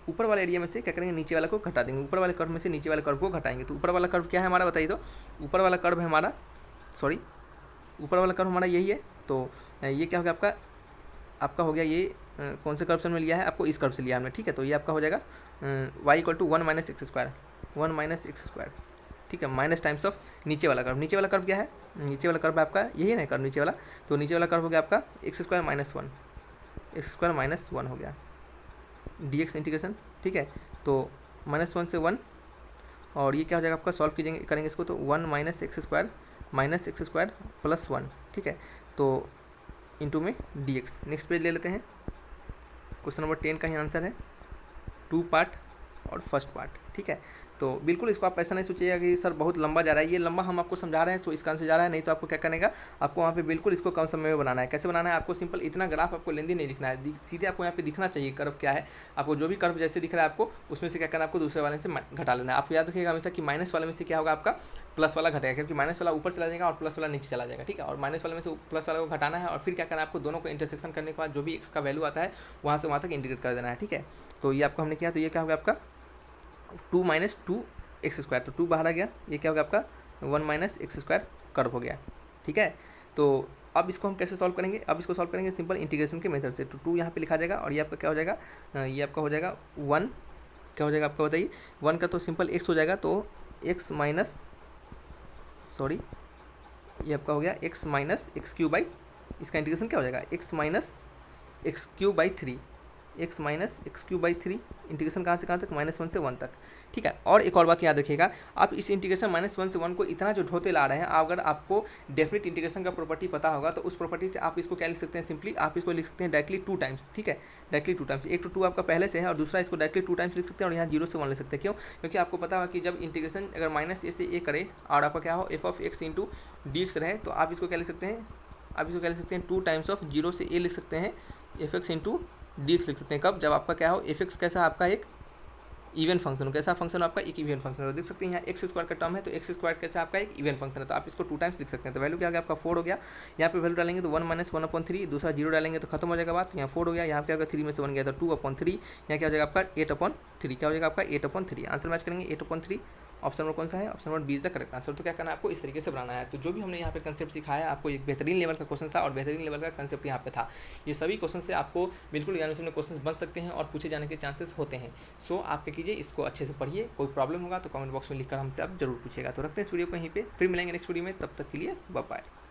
ऊपर वाले एरिया में से क्या करेंगे, नीचे वाला को घटा देंगे, ऊपर वाले कर्व में से नीचे वाले कर्व को घटाएंगे। तो ऊपर वाला कर्व क्या है हमारा, बताइए। तो ऊपर वाला कर्व है हमारा, ऊपर वाला कर्व हमारा यही है। तो ये क्या हो गया आपका हो गया, ये कौन से कर्व से हमने लिया है, आपको इस कर्व से लिया हमने, ठीक है। तो ये आपका हो जाएगा y equal to 1 minus x square, ठीक है, माइनस टाइम्स ऑफ नीचे वाला कर्व क्या है, नीचे वाला कर्व आपका यही है ना कर्व, नीचे वाला। तो नीचे वाला कर्व हो गया आपका एक्स स्क्वायर माइनस 1 हो गया, dx इंटीग्रेशन, ठीक है। तो -1 से 1 और ये क्या हो जाएगा आपका, सॉल्व करेंगे इसको, तो 1 माइनस एक्स स्क्वायर प्लस 1, ठीक है। तो इंटू में dx। नेक्स्ट पेज ले लेते हैं, क्वेश्चन नंबर 10 का ही आंसर है, 2 पार्ट और फर्स्ट पार्ट, ठीक है। तो बिल्कुल इसको आप ऐसा नहीं सोचिएगा कि सर बहुत लंबा जा रहा है, ये लंबा हम आपको समझा रहे हैं सो इस कारण से जा रहा है, नहीं तो आपको क्या करनेगा, आपको वहाँ पे बिल्कुल इसको कम समय में बनाना है। कैसे बनाना है, आपको सिंपल इतना ग्राफ आपको लेंदी नहीं लिखना है, सीधे आपको यहाँ पे दिखना चाहिए कर्व क्या है, आपको जो भी कर्व जैसे दिख रहा है आपको उसमें से क्या करना है, आपको दूसरे वाले से घटा लेना है। आपको याद रखिएगा हमेशा कि माइनस वाले में से क्या होगा, आपका प्लस वाला घटेगा, क्योंकि माइनस वाला ऊपर चला जाएगा और प्लस वाला नीचे चला जाएगा, ठीक है। और माइनस वाले में से प्लस वाले को घटाना है और फिर क्या करना है, आपको दोनों को इंटरसेक्शन करने के बाद जो भी एक्स का वैल्यू आता है वहाँ से वहाँ तक इंटीग्रेट कर देना है, ठीक है। तो ये आपको हमने किया, तो ये क्या होगा आपका 2 माइनस 2x², तो 2 बाहर आ गया, ये क्या होगा आपका 1 माइनस x² कर्व हो गया, ठीक है। तो अब इसको हम कैसे सॉल्व करेंगे, अब इसको सॉल्व करेंगे सिंपल इंटीग्रेशन के मेथड से। तो 2 यहाँ पे लिखा जाएगा और ये आपका क्या हो जाएगा, ये आपका हो जाएगा 1, क्या हो जाएगा आपका बताइए, 1 का तो सिंपल x हो जाएगा, तो x माइनस सॉरी ये आपका हो गया x माइनस x³, इसका इंटीग्रेशन क्या हो जाएगा x minus x³/3, x minus x³/3, integration कहाँ से कहाँ तक, -1 से 1 तक, ठीक है। और एक और बात याद रखिएगा, आप इस इंटीग्रेशन -1 से 1 को इतना जो ढोते ला रहे हैं, अगर आपको डेफिनेट इंटीग्रेशन का प्रॉपर्टी पता होगा तो उस प्रॉपर्टी से आप इसको क्या लिख सकते हैं, सिंपली आप इसको लिख सकते हैं डायरेक्टली 2 टाइम्स, ठीक है, डायरेक्टली 2 टाइम्स। एक तो 2 आपका पहले से है और दूसरा इसको डायरेक्टली 2 टाइम्स लिख सकते हैं और यहाँ 0 से 1 लिख सकते हैं। क्यों, क्योंकि आपको पता होगा कि जब इंटीग्रेशन अगर -a से a करे और आपका क्या हो f(x) × dx रहे, तो आप इसको क्या लिख सकते हैं, आप इसको क्या लिख सकते हैं 2 टाइम्स ऑफ 0 से a लिख सकते हैं, f(x) × dx लिख सकते हैं। कब, जब आपका क्या हो f(x) कैसा आपका एक इवन फंक्शन हो, कैसा फंक्शन आपका एक इवन फंक्शन हो, देख सकते हैं यहाँ x² का टर्म है, तो x² कैसा आपका एक इवन फंक्शन है, तो आप इसको 2 टाइम्स लिख सकते हैं। तो वैल्यू क्या हो गया आपका 4 हो गया, यहाँ पे वैल्यू डालेंगे तो 1 माइनस 1/3, दूसरा 0 डालेंगे तो खत्म हो जाएगा बात, यहाँ 4 हो गया, यहाँ क्या होगा 3 में से 1 गया तो 2/3, यहाँ क्या हो जाएगा आपका 8/3, क्या हो जाएगा आपका 8/3। आंसर मैच करेंगे 8/3, ऑप्शन नंबर कौन सा है, option number B is the correct answer. तो क्या करना है आपको, इस तरीके से बनाना है। तो जो भी हमने यहाँ पे कंसेप्ट सिखाया है आपको, एक बेहतरीन लेवल का क्वेश्चन था और बेहतरीन लेवल का कंसेप्ट यहाँ पे था। ये सभी क्वेश्चन से आपको बिल्कुल एग्जामिनेशन में क्वेश्चन बन सकते हैं और पूछे जाने के चांसेस होते हैं। सो आप क्या कीजिए, इसको अच्छे से पढ़िए, कोई प्रॉब्लम होगा तो कमेंट बॉक्स में लिखकर हमसे आप जरूर पूछिएगा। तो रखते हैं इस वीडियो को यहीं पे, फिर मिलेंगे नेक्स्ट वीडियो में, तब तक के लिए बाय बाय।